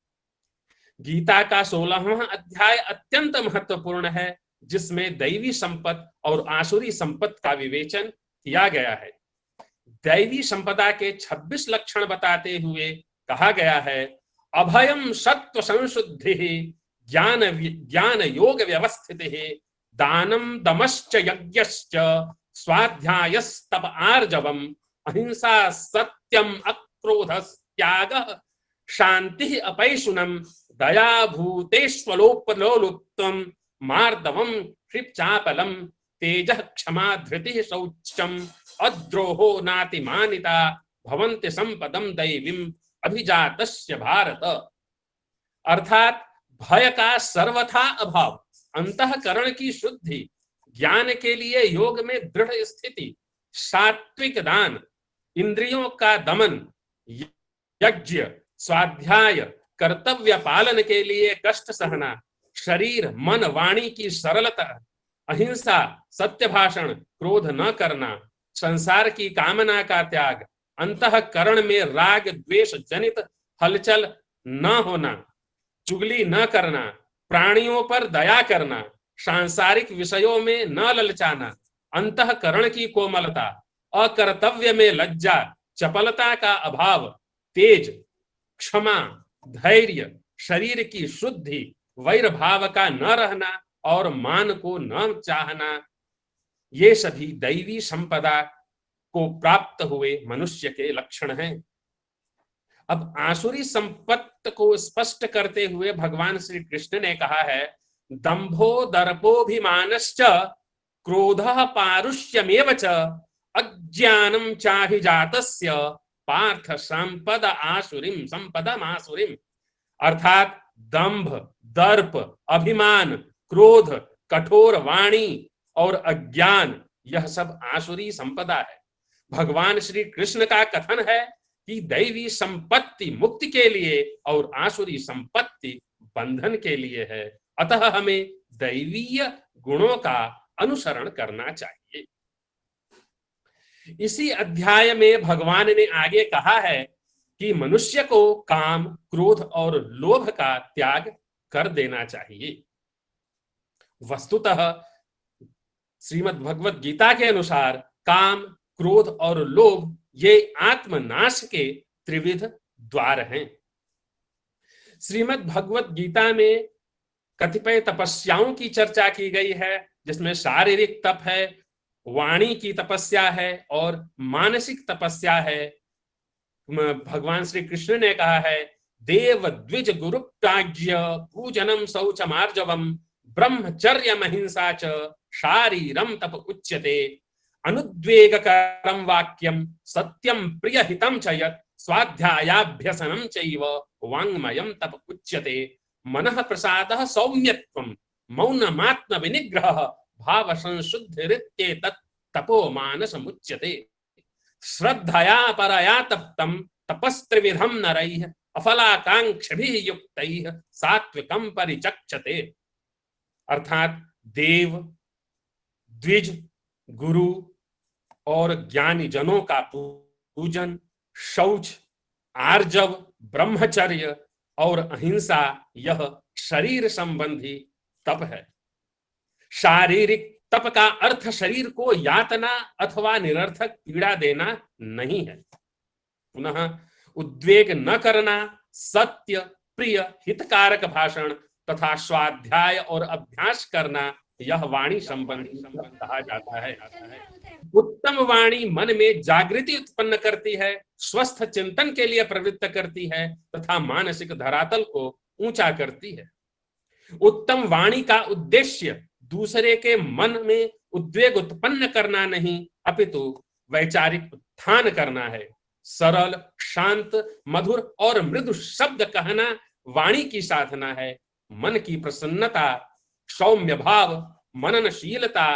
गीता का 16वां अध्याय अत्यंत महत्वपूर्ण है, जिसमें दैवी संपत्ति और आसुरी संपत्ति का विवेचन किया गया है। दैवी संपदा के 26 लक्षण बताते हुए कहा गया है, अभयम सत्व संशुद्धि ज्ञान योग व्यवस्थित, दानम दमश्च यज्ञश्च स्वाध्यायस्तप आर्जवम अहिंसा सत्यम अक्रोधस् त्यागः शांति अपैशुनम दया भूतेष्वलोपलोलुप्तम मार्दवम क्षिप्चापलम तेजः क्षमा धृतिः शौचम अद्रोहो नातिमानिता भवन्ति संपदम दैवीम अभिजातस्य भारत। अर्थात भय का सर्वथा अभाव, अंतःकरण की शुद्धि, ज्ञान के लिए योग में दृढ़ स्थिति, सात्विक दान, इंद्रियों का दमन, यज्ञ, स्वाध्याय, कर्तव्य पालन के लिए कष्ट सहना, शरीर मन वाणी की सरलता, अहिंसा, सत्य भाषण, क्रोध न करना, संसार की कामना का त्याग, अंतःकरण में राग द्वेष जनित हलचल न होना, चुगली न करना, प्राणियों पर दया करना, सांसारिक विषयों में न ललचाना, अंतःकरण की कोमलता, अकर्तव्य में लज्जा, चपलता का अभाव, तेज, क्षमा, धैर्य, शरीर की शुद्धि, वैर भाव का न रहना और मान को न चाहना, ये सभी दैवी संपदा को प्राप्त हुए मनुष्य के लक्षण हैं। अब आसुरी संपत्ति को स्पष्ट करते हुए भगवान श्री कृष्ण ने कहा है, दंभो दर्पोभिमानश्च क्रोधः पारुष्यमेव च अज्ञानम चाभिजातस्य पार्थ संपद आसुरीम संपदमासुरीम। अर्थात दंभ, दर्प, अभिमान, क्रोध, कठोर वाणी और अज्ञान, यह सब आसुरी संपदा है। भगवान श्री कृष्ण का कथन है कि दैवी संपत्ति मुक्ति के लिए और आसुरी संपत्ति बंधन के लिए है। अतः हमें दैवीय गुणों का अनुसरण करना चाहिए। इसी अध्याय में भगवान ने आगे कहा है कि मनुष्य को काम, क्रोध और लोभ का त्याग कर देना चाहिए। वस्तुतः श्रीमद् भगवत गीता के अनुसार काम, क्रोध और लोभ ये आत्मनाश के त्रिविध द्वार हैं। श्रीमद् भगवत गीता में कतिपय तपस्याओं की चर्चा की गई है, जिसमें शारीरिक तप है, वाणी की तपस्या है और मानसिक तपस्या है। भगवान श्री कृष्ण ने कहा है, देव द्विज गुरु प्राज्य पूजनम शौचमार्जवम ब्रह्मचर्य महिंसा च शारीरम तप उच्यते अनुद्वेगकरं वाक्यम सत्यम प्रियहितं च यत् स्वाध्यायाभ्यसनं चैव वाङ्मयं तप उच्यते मनः प्रसादः सौम्यत्वं मौनमात्म विनिग्रहः भाव संशुद्धिरित्येतत् तपो मानसमुच्यते श्रद्धया परया तप्तं तपस्त्रिविधं नरैः अफलाकांक्षिभिः युक्तैः सात्विकं परिचक्षते। अर्थात देव, द्विज, गुरु और ज्ञानी जनों का पूजन, शौच, आर्जव, ब्रह्मचर्य और अहिंसा यह शरीर संबंधी तप है। शारीरिक तप का अर्थ शरीर को यातना अथवा निरर्थक पीड़ा देना नहीं है। पुनः उद्वेग न करना, सत्य, प्रिय, हितकारक भाषण तथा स्वाध्याय और अभ्यास करना यह वाणी संबंधी कहा जाता है। उत्तम वाणी मन में जागृति उत्पन्न करती है, स्वस्थ चिंतन के लिए प्रवृत्त करती है तथा मानसिक धरातल को ऊंचा करती है। उत्तम वाणी का उद्देश्य दूसरे के मन में उद्वेग उत्पन्न करना नहीं, अपितु वैचारिक उत्थान करना है। सरल, शांत, मधुर और मृदु शब्द कहना वाणी की साधना है। मन की प्रसन्नता, सौम्य भाव, मननशीलता,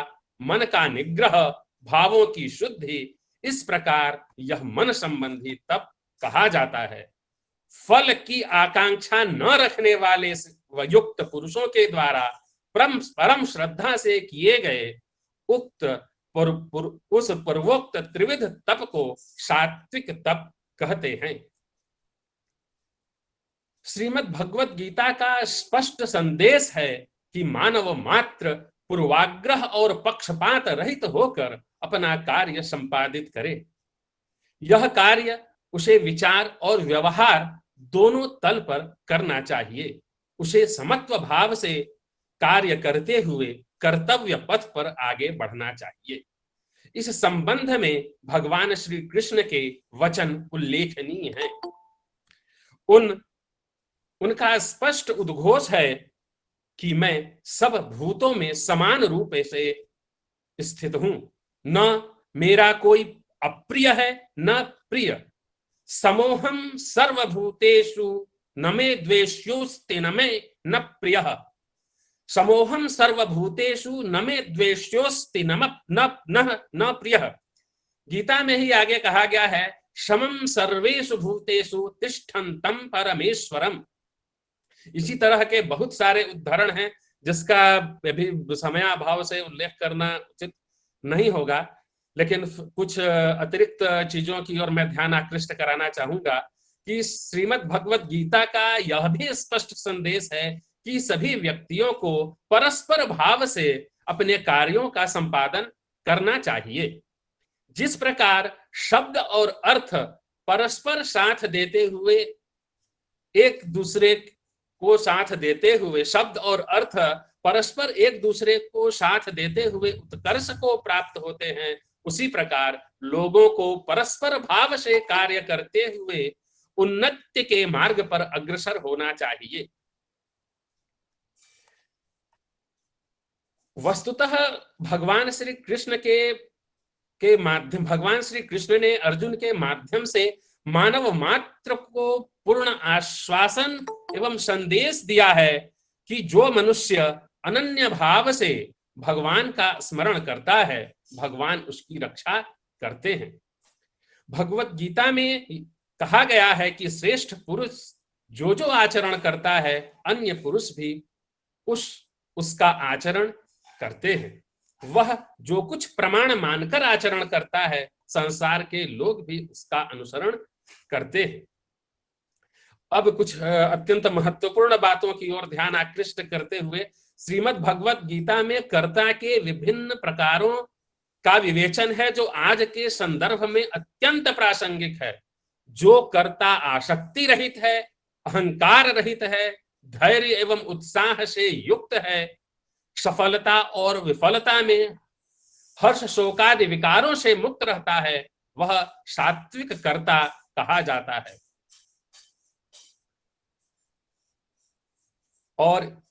मन का निग्रह, भावों की शुद्धि, इस प्रकार यह मन संबंधी तप कहा जाता है। फल की आकांक्षा न रखने वाले युक्त पुरुषों के द्वारा परम श्रद्धा से किए गए उस पूर्वोक्त त्रिविध तप को सात्विक तप कहते हैं। श्रीमद् भगवत गीता का स्पष्ट संदेश है कि मानव मात्र पूर्वाग्रह और पक्षपात रहित होकर अपना कार्य संपादित करे। यह कार्य उसे विचार और व्यवहार दोनों तल पर करना चाहिए। उसे समत्व भाव से कार्य करते हुए कर्तव्य पथ पर आगे बढ़ना चाहिए। इस संबंध में भगवान श्री कृष्ण के वचन उल्लेखनीय हैं। उनका स्पष्ट उद्घोष है कि मैं सब भूतों में समान रूप से स्थित हूं, न मेरा कोई अप्रिय है न प्रिय। समोहम सर्वभूतेषु न मे द्वेष्योस्ति न मे न प्रियः। समोहम सर्वभूतेषु न मे द्वेष्योस्ति न प्रियः। गीता में ही आगे कहा गया है, समम सर्वेषु भूतेषु तिष्ठन्तं परमेश्वरम। इसी तरह के बहुत सारे उदाहरण हैं जिसका अभी समयाभाव से उल्लेख करना उचित नहीं होगा, लेकिन कुछ अतिरिक्त चीजों की ओर मैं ध्यान आकृष्ट कराना चाहूंगा कि श्रीमद् भगवत गीता का यह भी स्पष्ट संदेश है कि सभी व्यक्तियों को परस्पर भाव से अपने कार्यों का संपादन करना चाहिए। जिस प्रकार शब्द और अर्थ परस्पर साथ देते हुए एक दूसरे को साथ देते हुए शब्द और अर्थ परस्पर एक दूसरे को साथ देते हुए उत्कर्ष को प्राप्त होते हैं, उसी प्रकार लोगों को परस्पर भाव से कार्य करते हुए उन्नति के मार्ग पर अग्रसर होना चाहिए। वस्तुतः भगवान श्री कृष्ण के माध्यम भगवान श्री कृष्ण ने अर्जुन के माध्यम से मानव मात्र को पूर्ण आश्वासन एवं संदेश दिया है कि जो मनुष्य अनन्य भाव से भगवान का स्मरण करता है, भगवान उसकी रक्षा करते हैं। भगवत गीता में कहा गया है कि श्रेष्ठ पुरुष जो आचरण करता है, अन्य पुरुष भी उसका आचरण करते हैं। वह जो कुछ प्रमाण मानकर आचरण करता है, संसार के लोग भी उसका अनुसरण करते हैं। अब कुछ अत्यंत महत्वपूर्ण बातों की ओर ध्यान आकृष्ट करते हुए श्रीमद् भगवत गीता में कर्ता के विभिन्न प्रकारों का विवेचन है, जो आज के संदर्भ में अत्यंत प्रासंगिक है। जो कर्ता आसक्ति रहित है, अहंकार रहित है, धैर्य एवं उत्साह से युक्त है, सफलता और विफलता में हर्ष शोकादि विकारों से मुक्त रहता है, वह सात्विक कर्ता कहा जाता है। और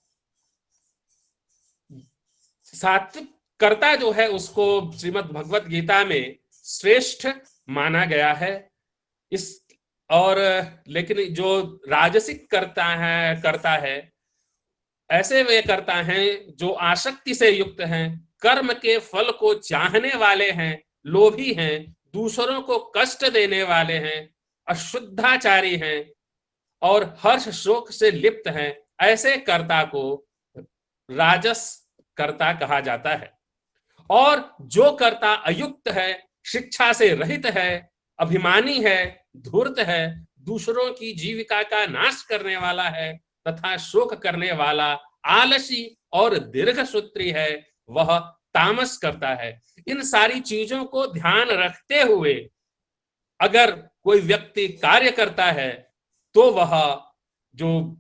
सात्विक कर्ता जो है उसको श्रीमद् भगवत गीता में श्रेष्ठ माना गया है। इस और लेकिन जो राजसिक करता है ऐसे वे करता हैं जो आसक्ति से युक्त हैं, कर्म के फल को चाहने वाले हैं, लोभी हैं, दूसरों को कष्ट देने वाले हैं, अशुद्धाचारी हैं और हर्ष शोक से लिप्त हैं। ऐसे कर्ता को राजस कर्ता कहा जाता है। और जो कर्ता अयुक्त है, शिक्षा से रहित है, अभिमानी है, धूर्त है, दूसरों की जीविका का नाश करने वाला है तथा शोक करने वाला, आलसी और दीर्घसूत्री है, वह तामस करता है। इन सारी चीजों को ध्यान रखते हुए अगर कोई व्यक्ति कार्य करता है तो वह जो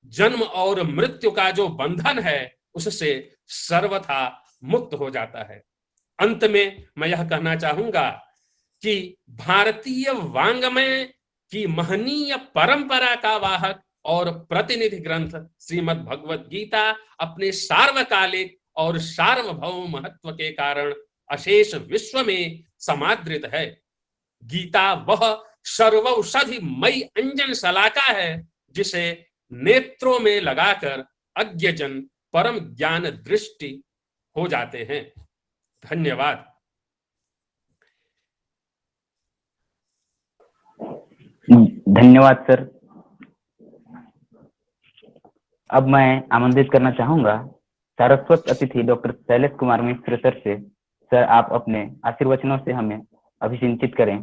जन्म और मृत्यु का जो बंधन है उससे सर्वथा मुक्त हो जाता है। अंत में मैं यह कहना चाहूंगा कि भारतीय वाङ्मय की महनीय परंपरा का वाहक और प्रतिनिधि ग्रंथ श्रीमद् भगवत गीता अपने सार्वकालिक और सार्वभौम महत्व के कारण अशेष विश्व में समादृत है। गीता वह सर्वौषधिमयी अंजन शलाका है जिसे नेत्रों में लगाकर अज्ञजन परम ज्ञान दृष्टि हो जाते हैं। धन्यवाद। धन्यवाद सर। अब मैं आमंत्रित करना चाहूंगा सारस्वत अतिथि डॉक्टर शैलेश कुमार मिश्र सर से। सर आप अपने आशीर्वचनों से हमें अभिसिंचित करें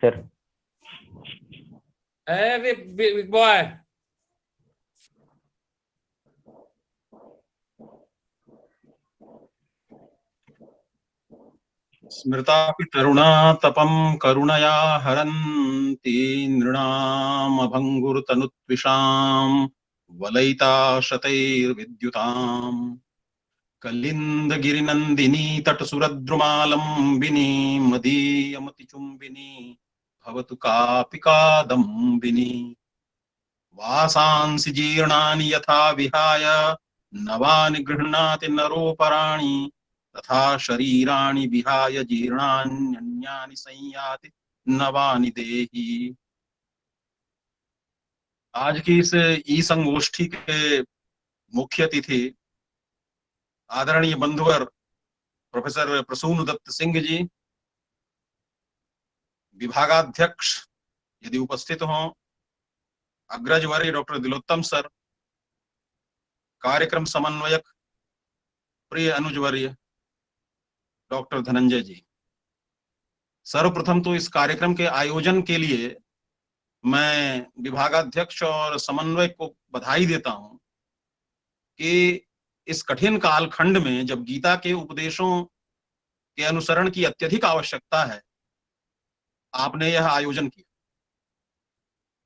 सर। Big boy. स्मृतापि तरुणा तपं करुणया हरन्ति नृणामभङ्गुरतनुत्विषां वलयिता शतैर्विद्युताम् कलिन्दगिरिनन्दिनी तटसुरद्रुमालम्बिनी मदीयमतिचुम्बिनी भवतु कापि कादम्बिनी वासांसि जीर्णानि यथा विहाय नवानि गृह्णाति नरोपराणि तथा शरीराणि विहाय जीर्णान्यन्यानि संयाति नवानि देहि। आज की इस ई संगोष्ठी के मुख्य अतिथि आदरणीय बंधुवर प्रोफेसर प्रसून दत्त सिंह जी, विभागाध्यक्ष यदि उपस्थित हों, अग्रजवर्य डॉक्टर दिलोत्तम सर, कार्यक्रम समन्वयक प्रिय अनुजवर्य डॉक्टर धनंजय जी। सर्वप्रथम तो इस कार्यक्रम के आयोजन के लिए मैं विभागाध्यक्ष और समन्वयक को बधाई देता हूं कि इस कठिन कालखंड में जब गीता के उपदेशों के अनुसरण की अत्यधिक आवश्यकता है, आपने यह आयोजन किया।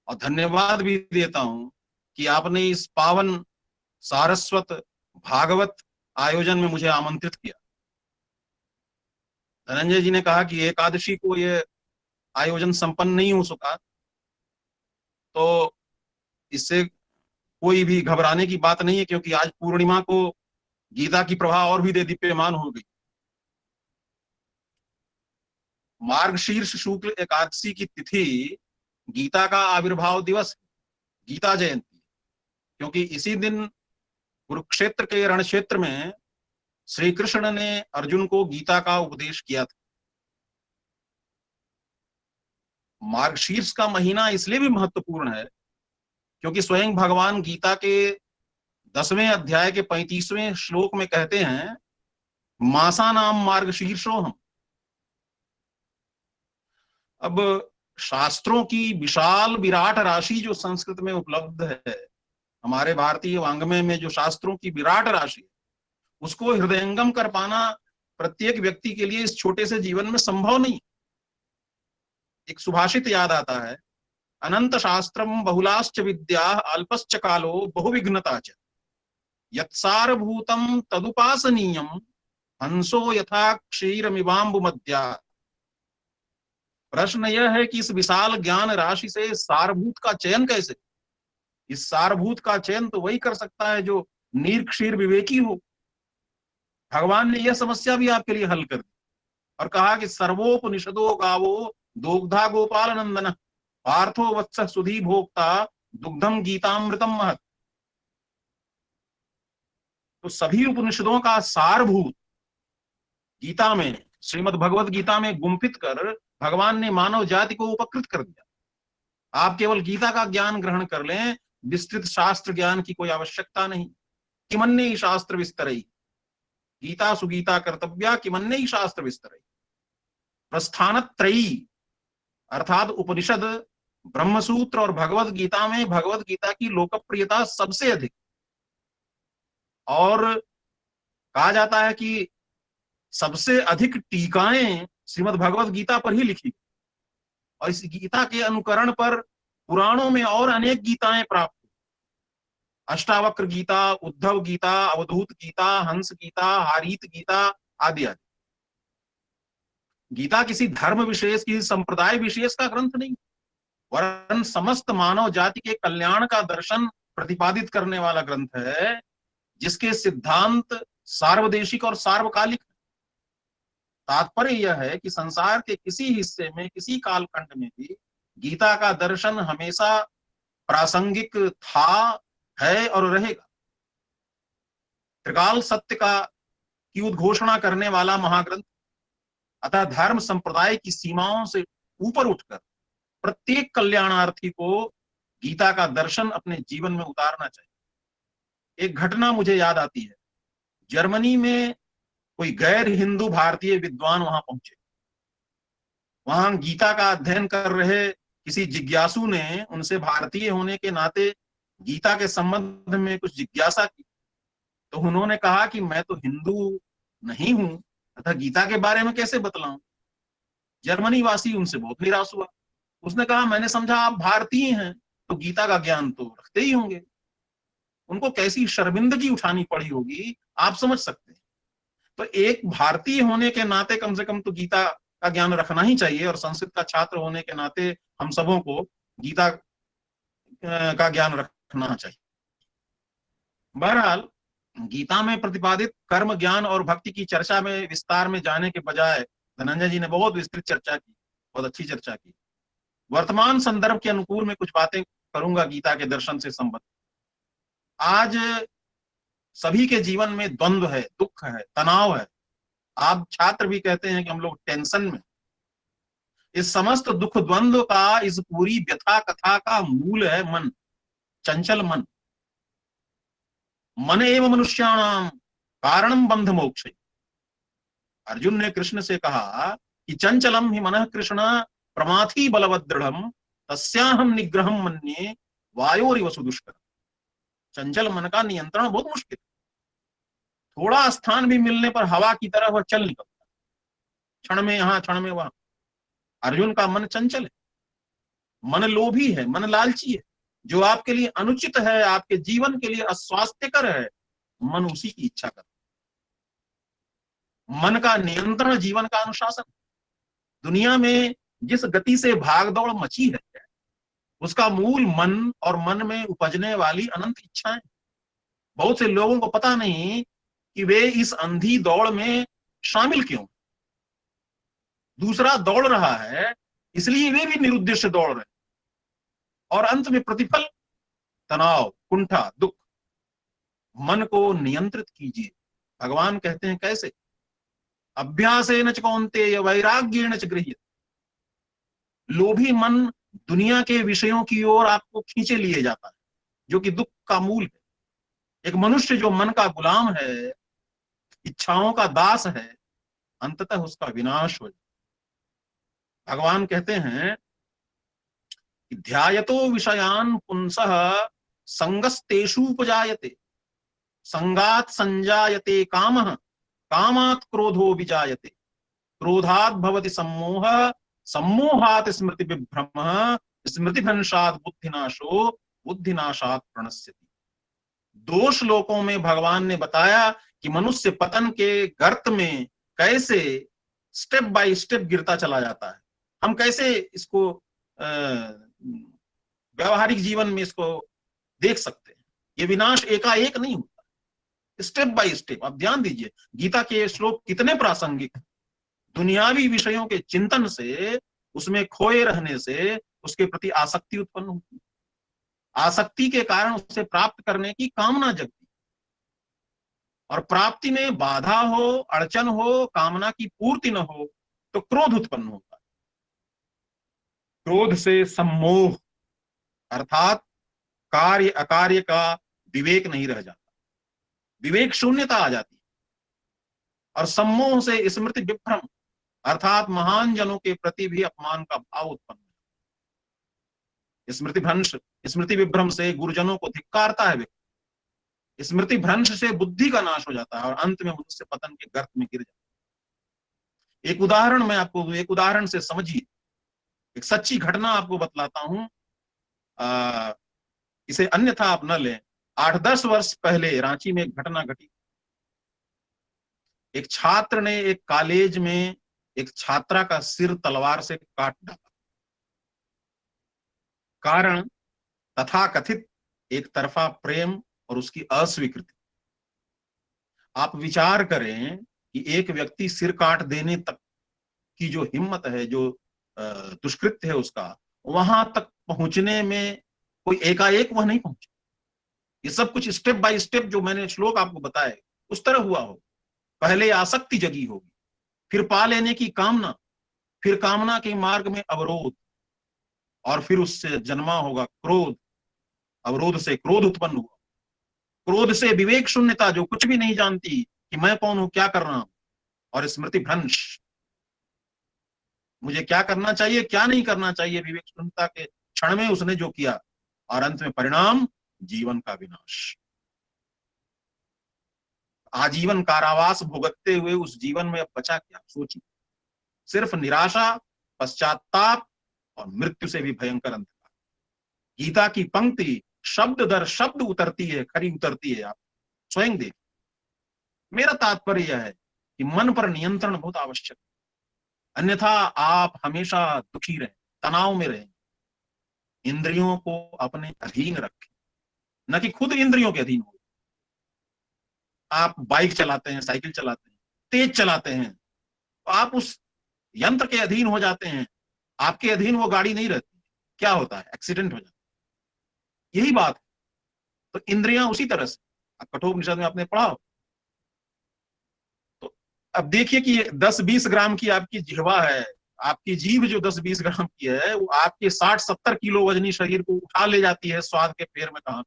और धन्यवाद भी देता हूं कि आपने इस पावन सारस्वत भागवत आयोजन में मुझे आमंत्रित किया। धनंजय जी ने कहा कि एकादशी को यह आयोजन संपन्न नहीं हो सका, तो इससे कोई भी घबराने की बात नहीं है, क्योंकि आज पूर्णिमा को गीता की प्रभा और भी दीप्यमान हो गई। मार्गशीर्ष शुक्ल एकादशी की तिथि गीता का आविर्भाव दिवस, गीता जयंती, क्योंकि इसी दिन कुरुक्षेत्र के रण क्षेत्र में श्री कृष्ण ने अर्जुन को गीता का उपदेश किया था। मार्गशीर्ष का महीना इसलिए भी महत्वपूर्ण है क्योंकि स्वयं भगवान गीता के 10वें अध्याय के 35वें श्लोक में कहते हैं, मासा नाम मार्गशीर्षो हम। अब शास्त्रों की विशाल विराट राशि जो संस्कृत में उपलब्ध है, हमारे भारतीय वाङ्मय में जो शास्त्रों की विराट राशि है, उसको हृदयंगम कर पाना प्रत्येक व्यक्ति के लिए इस छोटे से जीवन में संभव नहीं। एक सुभाषित याद आता है, अनंत शास्त्रम बहुलाश्च विद्या अल्पश्च कालो बहुविघ्नता च, यत्सारभूतम तदुपासनीयम हंसो यथा क्षीरमिवाम्बु मध्या। प्रश्न यह है कि इस विशाल ज्ञान राशि से सारभूत का चयन कैसे? इस सारभूत का चयन तो वही कर सकता है जो निर्क्षीर विवेकी हो। भगवान ने यह समस्या भी आपके लिए हल कर दी और कहा कि सर्वोपनिषदो गावो दोग्धा गोपाल नंदन पार्थो वत्स सुधी भोक्ता दुग्धम गीतामृतम महत्। तो सभी उपनिषदों का सारभूत गीता में, श्रीमद् भगवत गीता में गुम्फित कर भगवान ने मानव जाति को उपकृत कर दिया। आप केवल गीता का ज्ञान ग्रहण कर लें, विस्तृत शास्त्र ज्ञान की कोई आवश्यकता नहीं। किमन्ये शास्त्र विस्तरई, गीता सुगीता कर्तव्या किमन्ये शास्त्र विस्तरई। प्रस्थानत्रयी अर्थात उपनिषद, ब्रह्मसूत्र और भगवत गीता में भगवत गीता की लोकप्रियता सबसे अधिक, और कहा जाता है कि सबसे अधिक टीकाएं श्रीमद् भगवत गीता पर ही लिखी, और इस गीता के अनुकरण पर पुराणों में और अनेक गीताएं प्राप्त हुई। अष्टावक्र गीता, उद्धव गीता, अवधूत गीता, हंस गीता, हारीत गीता आदि आदि। गीता किसी धर्म विशेष, किसी संप्रदाय विशेष का ग्रंथ नहीं, वरन समस्त मानव जाति के कल्याण का दर्शन प्रतिपादित करने वाला ग्रंथ है, जिसके सिद्धांत सार्वदेशिक और सार्वकालिक। तात्पर्य यह है कि संसार के किसी हिस्से में, किसी कालखंड में भी गीता का दर्शन हमेशा प्रासंगिक था, है और रहेगा। त्रिकाल सत्य की उद्घोषणा करने वाला महाग्रंथ, अतः धर्म संप्रदाय की सीमाओं से ऊपर उठकर प्रत्येक कल्याणार्थी को गीता का दर्शन अपने जीवन में उतारना चाहिए। एक घटना मुझे याद आती है। जर्मनी में कोई गैर हिंदू भारतीय विद्वान वहां पहुंचे। वहां गीता का अध्ययन कर रहे किसी जिज्ञासु ने उनसे भारतीय होने के नाते गीता के संबंध में कुछ जिज्ञासा की। तो उन्होंने कहा कि मैं तो हिंदू नहीं हूं, अतः गीता के बारे में कैसे बतलाऊं। जर्मनी वासी उनसे बहुत निराश हुआ। उसने कहा, मैंने समझा आप भारतीय हैं तो गीता का ज्ञान तो रखते ही होंगे। उनको कैसी शर्मिंदगी उठानी पड़ी होगी, आप समझ सकते हैं। तो एक भारतीय होने के नाते कम से कम तो गीता का ज्ञान रखना ही चाहिए, और संस्कृत का छात्र होने के नाते हम सबों को गीता का ज्ञान रखना चाहिए। बहरहाल, गीता में प्रतिपादित कर्म, ज्ञान और भक्ति की चर्चा में विस्तार में जाने के बजाय धनंजय जी ने बहुत विस्तृत चर्चा की, बहुत अच्छी चर्चा की। वर्तमान संदर्भ के अनुकूल मैं कुछ बातें करूंगा गीता के दर्शन से संबंधित। आज सभी के जीवन में द्वंद्व है, दुख है, तनाव है। आप छात्र भी कहते हैं कि हम लोग टेंशन में। इस समस्त दुख द्वंद्व का, इस पूरी व्यथा कथा का मूल है मन, चंचल मन। मन एवं मनुष्याणाम कारणम बंध मोक्ष। अर्जुन ने कृष्ण से कहा कि चंचलम ही मनः कृष्ण प्रमाथी बलवद दृढ़म तस्याहम निग्रहम मन्ये वायोरिव सुदुष्करम। चंचल मन का नियंत्रण बहुत मुश्किल। थोड़ा स्थान भी मिलने पर हवा की तरह वह चल निकलता, क्षण में यहां, क्षण में वहां। अर्जुन का मन चंचल है, मन लोभी है, मन लालची है। जो आपके लिए अनुचित है, आपके जीवन के लिए अस्वास्थ्यकर है, मन उसी की इच्छा करता। मन का नियंत्रण जीवन का अनुशासन। दुनिया में जिस गति से भागदौड़ मची है, उसका मूल मन और मन में उपजने वाली अनंत इच्छाएं। बहुत से लोगों को पता नहीं कि वे इस अंधी दौड़ में शामिल क्यों। दूसरा दौड़ रहा है, इसलिए वे भी निरुद्देश्य दौड़ रहे, और अंत में प्रतिफल तनाव, कुंठा, दुख। मन को नियंत्रित कीजिए। भगवान कहते हैं कैसे? अभ्यासेन च कौन्तेय वैराग्येण च गृह्यते। लोभी मन दुनिया के विषयों की ओर आपको खींचे लिए जाता है, जो कि दुख का मूल है। एक मनुष्य जो मन का गुलाम है, इच्छाओं का दास है, अंततः उसका विनाश हो जाए। भगवान कहते हैं कि ध्यायतो विषयान पुंसः संगस्तेषूपजायते संगात संजायते कामः कामात् क्रोधो विजायते क्रोधात् भवति सम्मोहः सम्मोहात स्मृति विभ्रम स्मृति भ्रंशात बुद्धिनाशो बुद्धिनाशात प्रणश्यति। 2 श्लोकों में भगवान ने बताया कि मनुष्य पतन के गर्त में कैसे स्टेप बाय स्टेप गिरता चला जाता है। हम कैसे इसको व्यावहारिक जीवन में इसको देख सकते हैं। ये विनाश एकाएक नहीं होता, स्टेप बाय स्टेप। आप ध्यान दीजिए, गीता के श्लोक कितने प्रासंगिक हैं। दुनियावी विषयों के चिंतन से, उसमें खोए रहने से उसके प्रति आसक्ति उत्पन्न होती है। आसक्ति के कारण उसे प्राप्त करने की कामना जगती, और प्राप्ति में बाधा हो, अड़चन हो, कामना की पूर्ति न हो तो क्रोध उत्पन्न होता है। क्रोध से सम्मोह अर्थात कार्य अकार्य का विवेक नहीं रह जाता, विवेक शून्यता आ जाती है। और सम्मोह से स्मृति विभ्रम अर्थात महान जनों के प्रति भी अपमान का भाव उत्पन्न है। स्मृति भ्रंश, स्मृति विभ्रम से गुरुजनों को धिक्कारता है व्यक्ति। स्मृति भ्रंश से बुद्धि का नाश हो जाता है और अंत में मनुष्य पतन के गर्त में गिर जाता है। एक उदाहरण मैं आपको, एक उदाहरण से समझिए, एक सच्ची घटना आपको बतलाता हूं। इसे अन्यथा आप न लें। 8-10 वर्ष पहले रांची में एक घटना घटी। एक छात्र ने एक कॉलेज में एक छात्रा का सिर तलवार से काट डाला। कारण तथाकथित एक तरफा प्रेम और उसकी अस्वीकृति। आप विचार करें कि एक व्यक्ति सिर काट देने तक की जो हिम्मत है, जो दुष्कृत्य है उसका, वहां तक पहुंचने में कोई एकाएक वह नहीं पहुंचे। ये सब कुछ स्टेप बाय स्टेप, जो मैंने श्लोक आपको बताए उस तरह हुआ हो। पहले आसक्ति जगी होगी, फिर पा लेने की कामना, फिर कामना के मार्ग में अवरोध, और फिर उससे जन्मा होगा क्रोध। अवरोध से क्रोध उत्पन्न हुआ, क्रोध से विवेक शून्यता, जो कुछ भी नहीं जानती कि मैं कौन हूं, क्या कर रहा हूं, और स्मृति भ्रंश, मुझे क्या करना चाहिए क्या नहीं करना चाहिए, विवेक शून्यता के क्षण में उसने जो किया, और अंत में परिणाम जीवन का विनाश। आजीवन कारावास भुगतते हुए उस जीवन में अब बचा क्या, सोचिए। सिर्फ निराशा, पश्चाताप और मृत्यु से भी भयंकर अंधकार। गीता की पंक्ति शब्द दर शब्द उतरती है, खरी उतरती है। आप स्वयं देखिए। मेरा तात्पर्य यह है कि मन पर नियंत्रण बहुत आवश्यक है, अन्यथा आप हमेशा दुखी रहें, तनाव में रहें। इंद्रियों को अपने अधीन रखें, न कि खुद इंद्रियों के अधीन हो। आप बाइक चलाते हैं, साइकिल चलाते हैं, तेज चलाते हैं, तो आप उस यंत्र के अधीन हो जाते हैं। आपके अधीन वो गाड़ी नहीं रहती। क्या होता है? एक्सीडेंट हो जाता है। यही बात है। तो इंद्रियां उसी तरह से, कठोपनिषद में आपने पढ़ा हो। तो अब देखिए कि 10-20 ग्राम की आपकी जिह्वा है, आपकी जीभ जो 10-20 ग्राम की है, वो आपके 60-70 किलो वजनी शरीर को उठा ले जाती है स्वाद के फेर में। कहां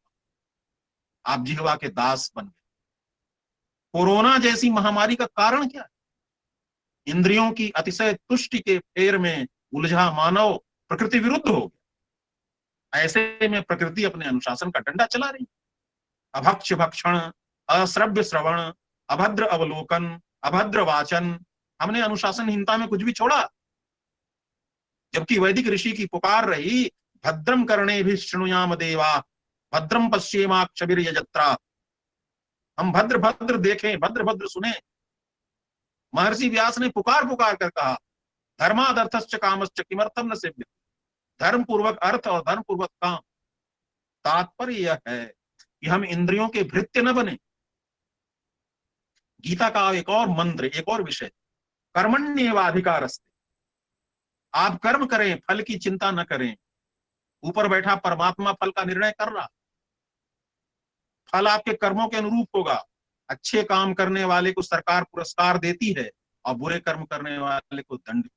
आप जिह्वा के दास बन गए। कोरोना जैसी महामारी का कारण क्या है? इंद्रियों की अतिशय तुष्टि के फेर में उलझा मानव प्रकृति विरुद्ध हो गया। ऐसे में प्रकृति अपने अनुशासन का डंडा चला रही। अभक्ष्य भक्षण, अश्रव्य श्रवण, अभद्र अवलोकन, अभद्र वाचन, हमने अनुशासनहीनता में कुछ भी छोड़ा। जबकि वैदिक ऋषि की पुकार रही, भद्रम कर्णे भी शृणुयाम देवा, भद्रम पश्येमाक्षभिर यजत्रा। हम भद्र भद्र देखें, भद्र भद्र सुने। महर्षि व्यास ने पुकार पुकार कर कहा, धर्मादर्थश्च कामश्च किमर्थम न सेव्यते। धर्म पूर्वक अर्थ और धर्म पूर्वक काम। तात्पर्य यह है कि हम इंद्रियों के भृत्य न बने। गीता का एक और मंत्र, एक और विषय, कर्मण्येवाधिकारस्ते। आप कर्म करें, फल की चिंता न करें। ऊपर बैठा परमात्मा फल का निर्णय कर रहा। फल आपके कर्मों के अनुरूप होगा। अच्छे काम करने वाले को सरकार पुरस्कार देती है और बुरे कर्म करने वाले को दंड।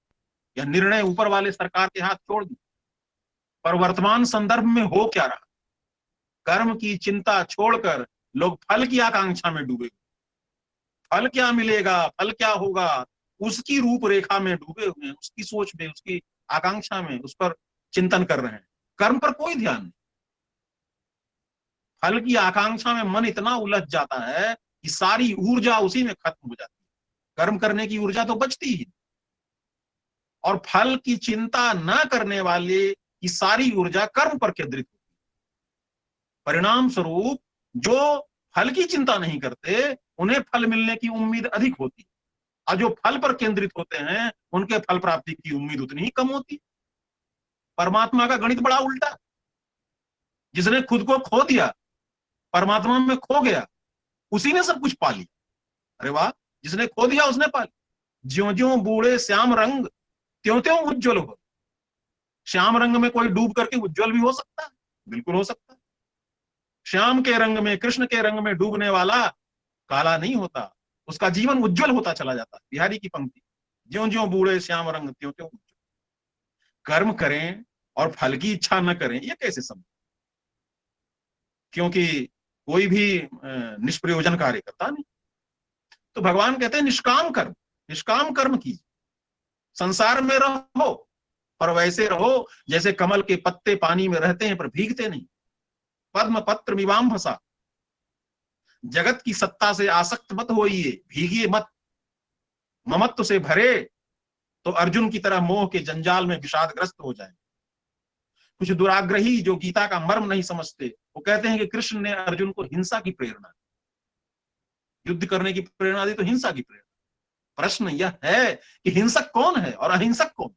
यह निर्णय ऊपर वाले सरकार के हाथ छोड़ दी। पर वर्तमान संदर्भ में हो क्या रहा? कर्म की चिंता छोड़कर लोग फल की आकांक्षा में डूबे। फल क्या मिलेगा, फल क्या होगा, उसकी रूपरेखा में डूबे हुए हैं, उसकी सोच में, उसकी आकांक्षा में, उस पर चिंतन कर रहे हैं। कर्म पर कोई ध्यान नहीं। फल की आकांक्षा में मन इतना उलझ जाता है कि सारी ऊर्जा उसी में खत्म हो जाती है। कर्म करने की ऊर्जा तो बचती ही। और फल की चिंता न करने वाले की सारी ऊर्जा कर्म पर केंद्रित होती है। परिणाम स्वरूप जो फल की चिंता नहीं करते उन्हें फल मिलने की उम्मीद अधिक होती है, और जो फल पर केंद्रित होते हैं उनके फल प्राप्ति की उम्मीद उतनी ही कम होती है। परमात्मा का गणित बड़ा उल्टा है। जिसने खुद को खो दिया, परमात्मा में खो गया, उसी ने सब कुछ पा लिया। अरे वाह, जिसने खो दिया उसने पा लिया। ज्यों ज्यों बूढ़े श्याम रंग त्यों त्यों उज्ज्वल हो। श्याम रंग में कोई डूब करके उज्ज्वल भी हो सकता है, बिल्कुल हो सकता है। श्याम के रंग में, कृष्ण के रंग में डूबने वाला काला नहीं होता, उसका जीवन उज्जवल होता चला जाता है। बिहारी की पंक्ति, ज्यों ज्यों बूढ़े श्याम रंग त्यों त्यों उज्ज्वल। कर्म करें और फल की इच्छा न करें, ये कैसे संभव? क्योंकि कोई भी निष्प्रयोजन कार्य करता नहीं। तो भगवान कहते हैं निष्काम कर्म कीजिए। संसार में रहो पर वैसे रहो जैसे कमल के पत्ते पानी में रहते हैं पर भीगते नहीं। पद्म पत्र मिवाम फंसा, जगत की सत्ता से आसक्त मत होइए, भीगिए मत। ममत्व से भरे तो अर्जुन की तरह मोह के जंजाल में विषादग्रस्त हो जाए। कुछ दुराग्रही जो गीता का मर्म नहीं समझते, वो कहते हैं कि कृष्ण ने अर्जुन को हिंसा की प्रेरणा दी, युद्ध करने की प्रेरणा दी तो हिंसा की प्रेरणा। प्रश्न यह है कि हिंसक कौन है और अहिंसक कौन?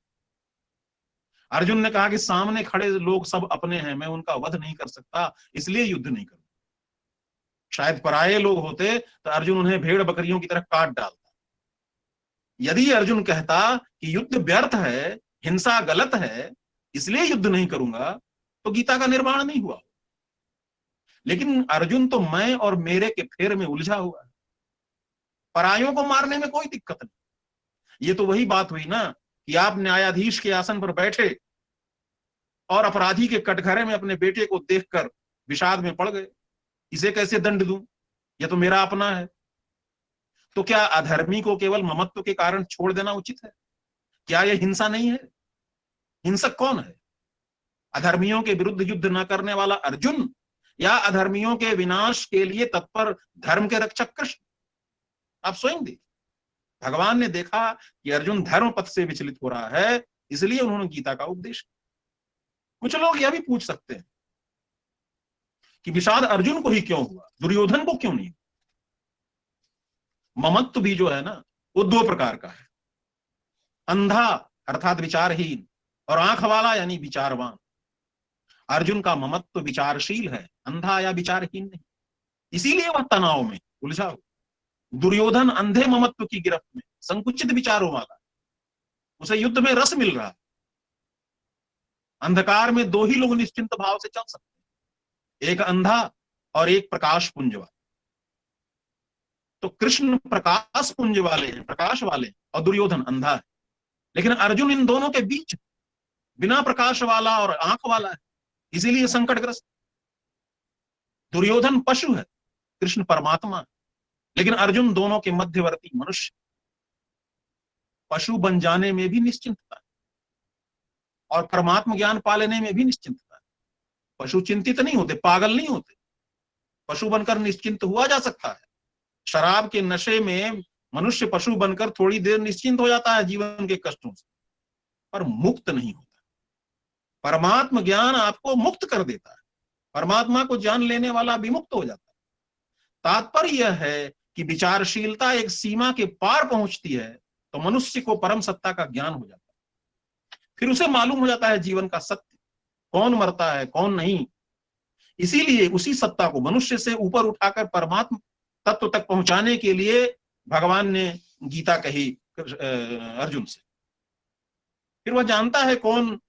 अर्जुन ने कहा कि सामने खड़े लोग सब अपने हैं, मैं उनका वध नहीं कर सकता, इसलिए युद्ध नहीं करूंगा। शायद पराये लोग होते तो अर्जुन उन्हें भेड़ बकरियों की तरह काट डालता। यदि अर्जुन कहता कि युद्ध व्यर्थ है, हिंसा गलत है, इसलिए युद्ध नहीं करूंगा, तो गीता का निर्माण नहीं हुआ। लेकिन अर्जुन तो मैं और मेरे के फेर में उलझा हुआ है। परायों को मारने में कोई दिक्कत नहीं। ये तो वही बात हुई ना कि आप न्यायाधीश के आसन पर बैठे और अपराधी के कटघरे में अपने बेटे को देखकर विषाद में पड़ गए। इसे कैसे दंड दूं, यह तो मेरा अपना है। तो क्या अधर्मी को केवल ममत्व के कारण छोड़ देना उचित है? क्या यह हिंसा नहीं है? हिंसक कौन है? अधर्मियों के विरुद्ध युद्ध न करने वाला अर्जुन या अधर्मियों के विनाश के लिए तत्पर धर्म के रक्षक कृष्ण? आप स्वयं देखिए। भगवान ने देखा कि अर्जुन धर्म पथ से विचलित हो रहा है, इसलिए उन्होंने गीता का उपदेश किया। कुछ लोग यह भी पूछ सकते हैं कि विषाद अर्जुन को ही क्यों हुआ, दुर्योधन को क्यों नहीं? ममत्व भी जो है ना, वो दो प्रकार का है। अंधा अर्थात विचारहीन और आंख वाला यानी विचारवान। अर्जुन का ममत्व विचारशील है, अंधा या विचारहीन नहीं, इसीलिए वह तनाव में उलझा हुआ। दुर्योधन अंधे ममत्व की गिरफ्त में, संकुचित विचारों वाला, उसे युद्ध में रस मिल रहा है। अंधकार में दो ही लोग निश्चिंत भाव से चल सकते हैं, एक अंधा और एक प्रकाश पुंज वाला। तो कृष्ण प्रकाश पुंज वाले हैं, प्रकाश वाले, और दुर्योधन अंधा है। लेकिन अर्जुन इन दोनों के बीच बिना प्रकाश वाला और आंख वाला है, इसीलिए संकटग्रस्त। दुर्योधन पशु है, कृष्ण परमात्मा है, लेकिन अर्जुन दोनों के मध्यवर्ती मनुष्य। पशु बन जाने में भी निश्चिंतता है और परमात्म ज्ञान पा लेने में भी निश्चिंतता है। पशु चिंतित नहीं होते, पागल नहीं होते। पशु बनकर निश्चिंत हुआ जा सकता है। शराब के नशे में मनुष्य पशु बनकर थोड़ी देर निश्चिंत हो जाता है जीवन के कष्टों से, पर मुक्त नहीं होता। परमात्म ज्ञान आपको मुक्त कर देता है। परमात्मा को जान लेने वाला विमुक्त हो जाता है। तात्पर्य यह है कि विचारशीलता एक सीमा के पार पहुंचती है तो मनुष्य को परम सत्ता का ज्ञान हो जाता है। फिर उसे मालूम हो जाता है जीवन का सत्य, कौन मरता है कौन नहीं। इसीलिए उसी सत्ता को मनुष्य से ऊपर उठाकर परमात्मा तत्व तक पहुंचाने के लिए भगवान ने गीता कही अर्जुन से। फिर वह जानता है कौन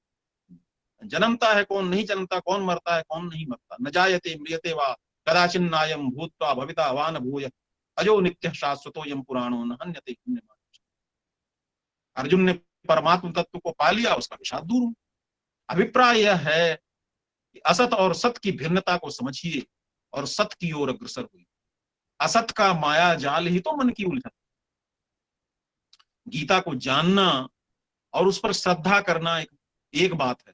जन्मता है कौन नहीं जन्मता, कौन मरता है कौन नहीं मरता। न जायते म्रियते वा कदाचिन नायम भूत्वा भविता वा न भूय अजो नित्यः शाश्वतोऽयं पुराणो न हन्यते पुण्यमान्। अर्जुन ने परमात्म तत्व को पा लिया, उसका विषाद दूर हो। अभिप्राय यह है कि असत और सत की भिन्नता को समझिए और सत की ओर अग्रसर हुई। असत का माया जाल ही तो मन की उलझन। गीता को जानना और उस पर श्रद्धा करना एक बात है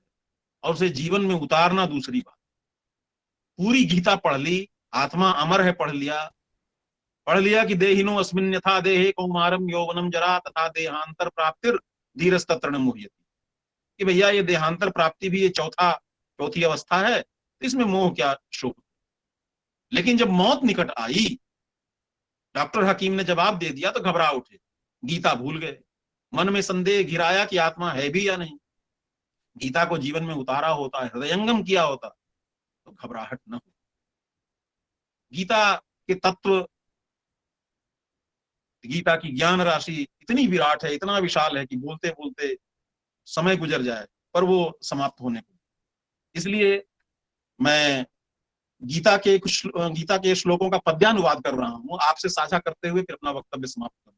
और उसे जीवन में उतारना दूसरी बात। पूरी गीता पढ़ ली, आत्मा अमर है पढ़ लिया कि देहिनो अस्मिन् यथा देहे कौमारम यौवनम जरा तथा देहांतर प्राप्तिर धीरस्तत्र न मुह्यति, कि भैया ये देहांतर प्राप्ति भी ये चौथी अवस्था है, तो इसमें मोह क्या शोक। लेकिन जब मौत निकट आई, डॉक्टर हकीम ने जवाब दे दिया तो घबरा उठे, गीता भूल गए, मन में संदेह घिराया कि आत्मा है भी या नहीं। गीता को जीवन में उतारा होता, हृदयंगम किया होता तो घबराहट न हो। गीता के तत्व, गीता की ज्ञान राशि इतनी विराट है, इतना विशाल है कि बोलते बोलते समय गुजर जाए पर वो समाप्त होने को। इसलिए मैं गीता के श्लोकों का पद्यानुवाद कर रहा हूं, आपसे साझा करते हुए फिर अपना वक्तव्य समाप्त करूं।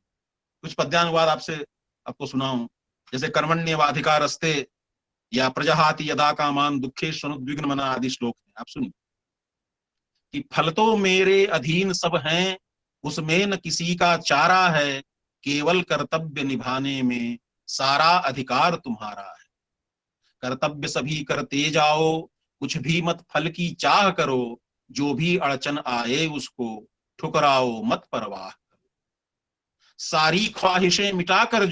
कुछ पद्यानुवाद आपको सुनाऊं, जैसे कर्मण्येवाधिकारस्ते या प्रजहाति यदा कामान दुःखेषु मना आदि श्लोक है, आप सुनिए। कि फल तो मेरे अधीन सब हैं, उसमें न किसी का चारा है, केवल कर्तव्य निभाने में सारा अधिकार तुम्हारा है। कर्तव्य सभी करते जाओ, कुछ भी मत फल की चाह करो, जो भी अड़चन आए उसको ठुकराओ मत परवाह करो। सारी ख्वाहिशें मिटाकर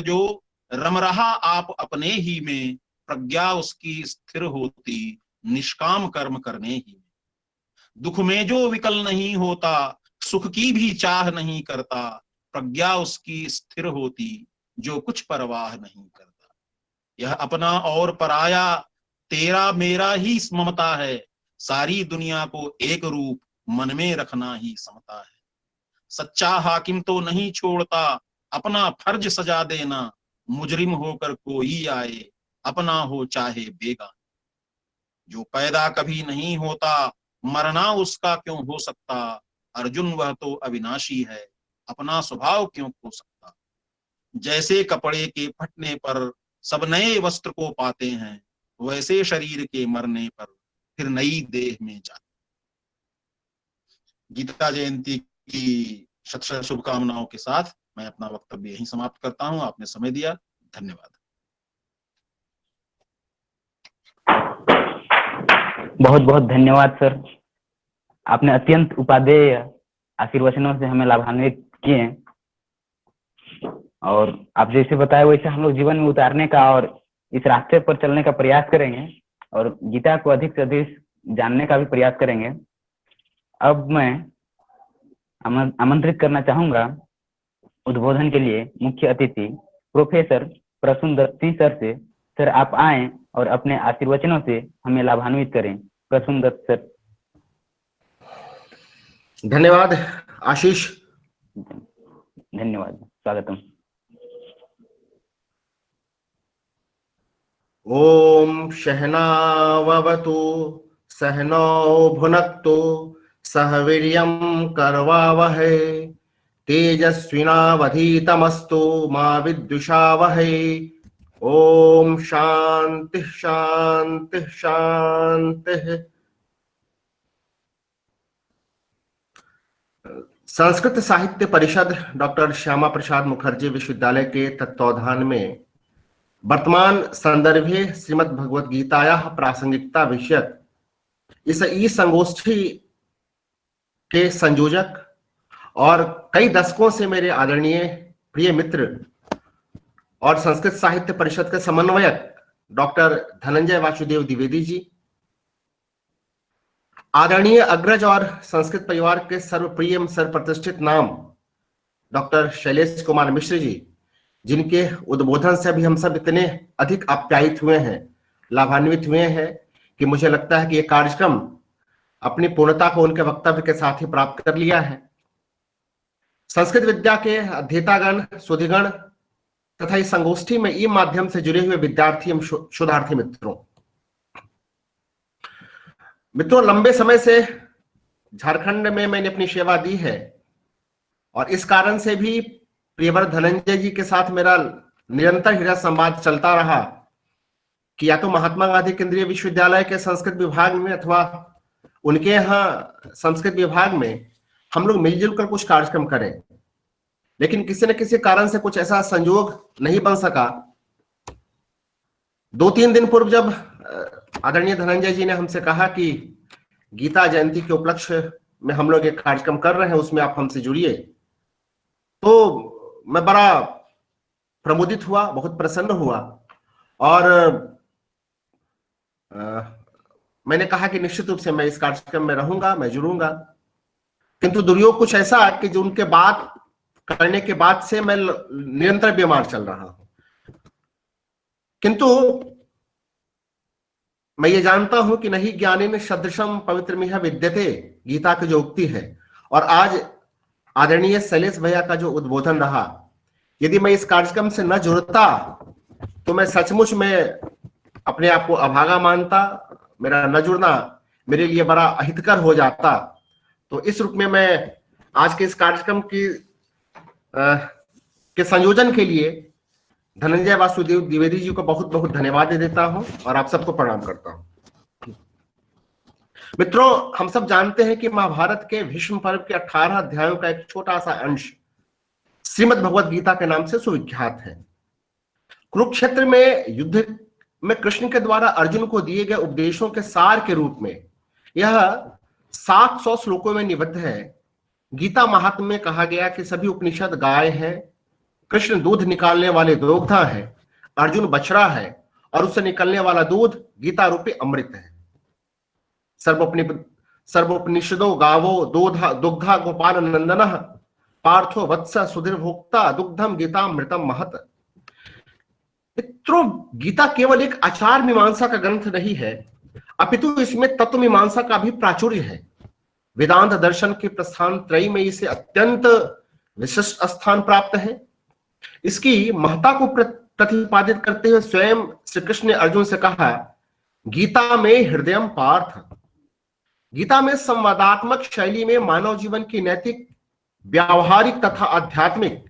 जो रम रहा आप अपने ही में, प्रज्ञा उसकी स्थिर होती निष्काम कर्म करने ही में। दुख में जो विकल नहीं होता, सुख की भी चाह नहीं करता, प्रज्ञा उसकी स्थिर होती जो कुछ परवाह नहीं करता। यह अपना और पराया तेरा मेरा ही ममता है, सारी दुनिया को एक रूप मन में रखना ही समता है। सच्चा हाकिम तो नहीं छोड़ता, अपना फर्ज सजा देना, मुजरिम होकर कोई आए, अपना हो चाहे बेगाना। जो पैदा कभी नहीं होता, मरना उसका क्यों हो सकता, अर्जुन वह तो अविनाशी है, अपना स्वभाव क्यों खो सकता। जैसे कपड़े के फटने पर सब नए वस्त्र को पाते हैं, वैसे शरीर के मरने पर फिर नई देह में जाते। गीता जयंती की शत शुभकामनाओं के साथ मैं अपना वक्तव्य यहीं समाप्त करता हूं। आपने समय दिया, धन्यवाद। बहुत बहुत धन्यवाद सर, आपने अत्यंत उपादेय आशीर्वचनों से हमें लाभान्वित किए, और आप जैसे बताए वैसे हम लोग जीवन में उतारने का और इस रास्ते पर चलने का प्रयास करेंगे, और गीता को अधिक से अधिक जानने का भी प्रयास करेंगे। अब मैं आमंत्रित करना चाहूंगा उद्बोधन के लिए मुख्य अतिथि प्रोफेसर प्रसून दत्त सिंह सर से। सर आप आए और अपने आशीर्वचनों से हमें लाभान्वित करें। प्रसून दत्त सर। धन्यवाद आशीष। धन्यवाद, स्वागतम। ओम सहनाववतु सहनौ भुनक्तु सह वीर्यं करवावहै तेजस्विनावधीतमस्तु मा विद्विषावहै। ओम शांति शांति शांति। संस्कृत साहित्य परिषद डॉक्टर श्यामा प्रसाद मुखर्जी विश्वविद्यालय के तत्वावधान में वर्तमान संदर्भे श्रीमद् भगवद गीतायाः प्रासंगिकता विषयक इस ई संगोष्ठी के संयोजक और कई दशकों से मेरे आदरणीय प्रिय मित्र और संस्कृत साहित्य परिषद के समन्वयक डॉक्टर धनंजय वासुदेव द्विवेदी जी, आदरणीय अग्रज और संस्कृत परिवार के सर्वप्रिय सर्वप्रतिष्ठित नाम डॉक्टर शैलेश कुमार मिश्र जी, जिनके उद्बोधन से अभी हम सब इतने अधिक आप्यायित हुए हैं, लाभान्वित हुए हैं कि मुझे लगता है कि यह कार्यक्रम अपनी पूर्णता को उनके वक्तव्य के साथ ही प्राप्त कर लिया है। संस्कृत विद्या के अध्येतागण, शोधिगण तथा इस संगोष्ठी में ई माध्यम से जुड़े हुए विद्यार्थी एवं शोधार्थी मित्रों, लंबे समय से झारखंड में मैंने अपनी सेवा दी है और इस कारण से भी प्रियवर धनंजय जी के साथ मेरा निरंतर हृदय संवाद चलता रहा कि या तो महात्मा गांधी केंद्रीय विश्वविद्यालय के संस्कृत विभाग में अथवा उनके यहाँ संस्कृत विभाग में हम लोग मिलजुल कर कुछ कार्यक्रम करें, लेकिन किसी न किसी कारण से कुछ ऐसा संयोग नहीं बन सका। 2-3 दिन पूर्व जब आदरणीय धनंजय जी ने हमसे कहा कि गीता जयंती के उपलक्ष्य में हम लोग एक कार्यक्रम कर रहे हैं, उसमें आप हमसे जुड़िए, तो मैं बड़ा प्रमुदित हुआ, बहुत प्रसन्न हुआ और मैंने कहा कि निश्चित रूप से मैं इस कार्यक्रम में रहूंगा, मैं जुड़ूंगा। किंतु दुर्योग कुछ ऐसा कि जो उनके बात करने के बाद से मैं निरंतर बीमार चल रहा हूं। किंतु मैं ये जानता हूं कि नहीं ज्ञानेन सदृशम पवित्रमिह विद्यते, गीता की जो उक्ति है। और आज आदरणीय शैलेश भैया का जो उद्बोधन रहा, यदि मैं इस कार्यक्रम से न जुड़ता तो मैं सचमुच में अपने आप को अभागा मानता, मेरा न जुड़ना मेरे लिए बड़ा अहितकर हो जाता। तो इस रूप में मैं आज के इस कार्यक्रम के संयोजन के लिए धनंजय वासुदेव द्विवेदी जी को बहुत बहुत धन्यवाद दे देता हूं और आप सबको प्रणाम करता हूं। मित्रों, हम सब जानते हैं कि महाभारत के भीष्म पर्व के 18 अध्यायों का एक छोटा सा अंश श्रीमद् भगवद गीता के नाम से सुविख्यात है। कुरुक्षेत्र में युद्ध में कृष्ण के द्वारा अर्जुन को दिए गए उपदेशों के सार के रूप में यह 700 श्लोकों में निबद्ध है। गीता महात्म्य में कहा गया कि सभी उपनिषद गाय है, कृष्ण दूध निकालने वाले दोग्धा है, अर्जुन बछड़ा है और उससे निकलने वाला दूध गीता रूपी अमृत है। सर्वोपनिषदो गावो दुग्धा गोपाल नंदन पार्थो वत्स सुधीर भोक्ता दुग्धम गीतामृतम महत। मित्रों, गीता केवल एक आचार मीमांसा का ग्रंथ नहीं है, अपितु इसमें तत्व मीमांसा का भी प्राचुर्य है। वेदांत दर्शन के प्रस्थान त्रयी में इसे अत्यंत विशिष्ट स्थान प्राप्त है। इसकी महत्ता को प्रतिपादित करते हुए स्वयं श्री कृष्ण ने अर्जुन से कहा, गीता में हृदयम पार्थ। गीता में संवादात्मक शैली में मानव जीवन की नैतिक, व्यावहारिक तथा आध्यात्मिक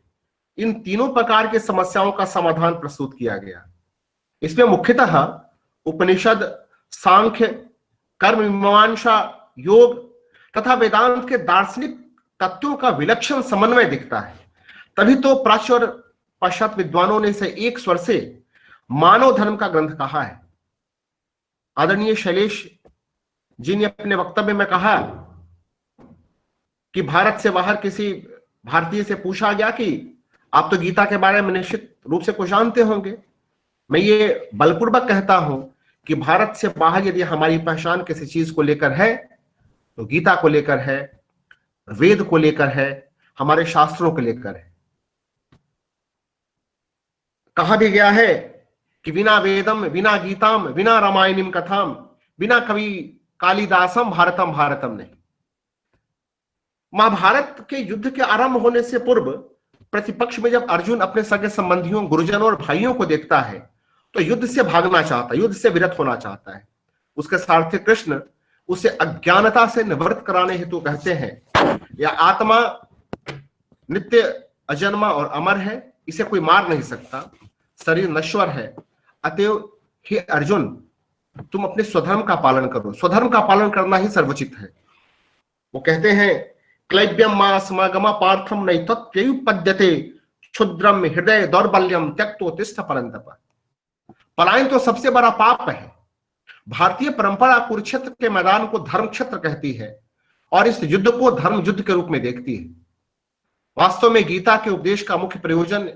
इन तीनों प्रकार की समस्याओं का समाधान प्रस्तुत किया गया। इसमें मुख्यतः उपनिषद, सांख्य, कर्म मीमांसा, योग तथा वेदांत के दार्शनिक तत्वों का विलक्षण समन्वय दिखता है। तभी तो प्राच्य और पाश्चात्य विद्वानों ने इसे एक स्वर से मानव धर्म का ग्रंथ कहा है। आदरणीय शैलेश जी ने अपने वक्तव्य में कहा कि भारत से बाहर किसी भारतीय से पूछा गया कि आप तो गीता के बारे में निश्चित रूप से कुछ जानते होंगे। मैं ये बलपूर्वक कहता हूं कि भारत से बाहर यदि हमारी पहचान किसी चीज को लेकर है तो गीता को लेकर है, वेद को लेकर है, हमारे शास्त्रों को लेकर है। कहा भी गया है कि बिना वेदम, बिना गीताम, बिना रामायणीम कथाम, बिना कवि कालिदासम भारतम भारतम नहीं। महाभारत के युद्ध के आरंभ होने से पूर्व प्रतिपक्ष में जब अर्जुन अपने सगे संबंधियों, गुरुजनों और भाइयों को देखता है तो युद्ध से भागना चाहता है, युद्ध से विरत होना चाहता है। उसके सारथी कृष्ण उसे अज्ञानता से निवृत्त कराने हेतु कहते हैं, यह आत्मा नित्य अजन्मा और अमर है, इसे कोई मार नहीं सकता, शरीर नश्वर है, अतएव हे अर्जुन तुम अपने स्वधर्म का पालन करो। स्वधर्म का पालन करना ही सर्वोचित है। वो कहते हैं, क्लैब्यम मा समागमा पार्थम नहीं तत्व्युपद्यते क्षुद्रम हृदय दौर्बल्यम त्यक्तो तिष्ठ परंतप। पलायन तो सबसे बड़ा पाप है। भारतीय परंपरा कुरुक्षेत्र के मैदान को धर्म क्षेत्र कहती है और इस युद्ध को धर्म युद्ध के रूप में देखती है। वास्तव में गीता के उपदेश का मुख्य प्रयोजन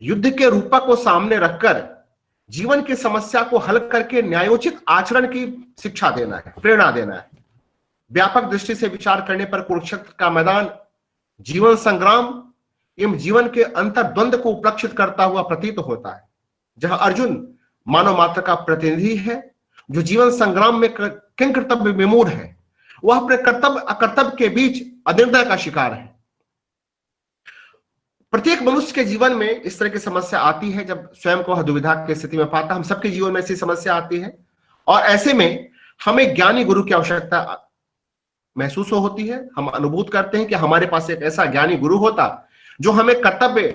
युद्ध के रूपक को सामने रखकर जीवन की समस्या को हल करके न्यायोचित आचरण की शिक्षा देना है, प्रेरणा देना है। व्यापक दृष्टि से विचार करने पर कुरुक्षेत्र का मैदान जीवन संग्राम एवं जीवन के अंतर्द्वंद को उपलक्षित करता हुआ प्रतीत होता है, जहां अर्जुन मानव मात्र का प्रतिनिधि है जो जीवन संग्राम में किं कर्तव्य विमूढ़ है। वह अपने कर्तव्य अकर्तव्य के बीच अनिर्णय का शिकार है। प्रत्येक मनुष्य के जीवन में इस तरह की समस्या आती है जब स्वयं को दुविधा की स्थिति में पाता। हम सबके जीवन में ऐसी समस्या आती है और ऐसे में हमें ज्ञानी गुरु की आवश्यकता महसूस होती है। हम अनुभूत करते हैं कि हमारे पास एक ऐसा ज्ञानी गुरु होता जो हमें कर्तव्य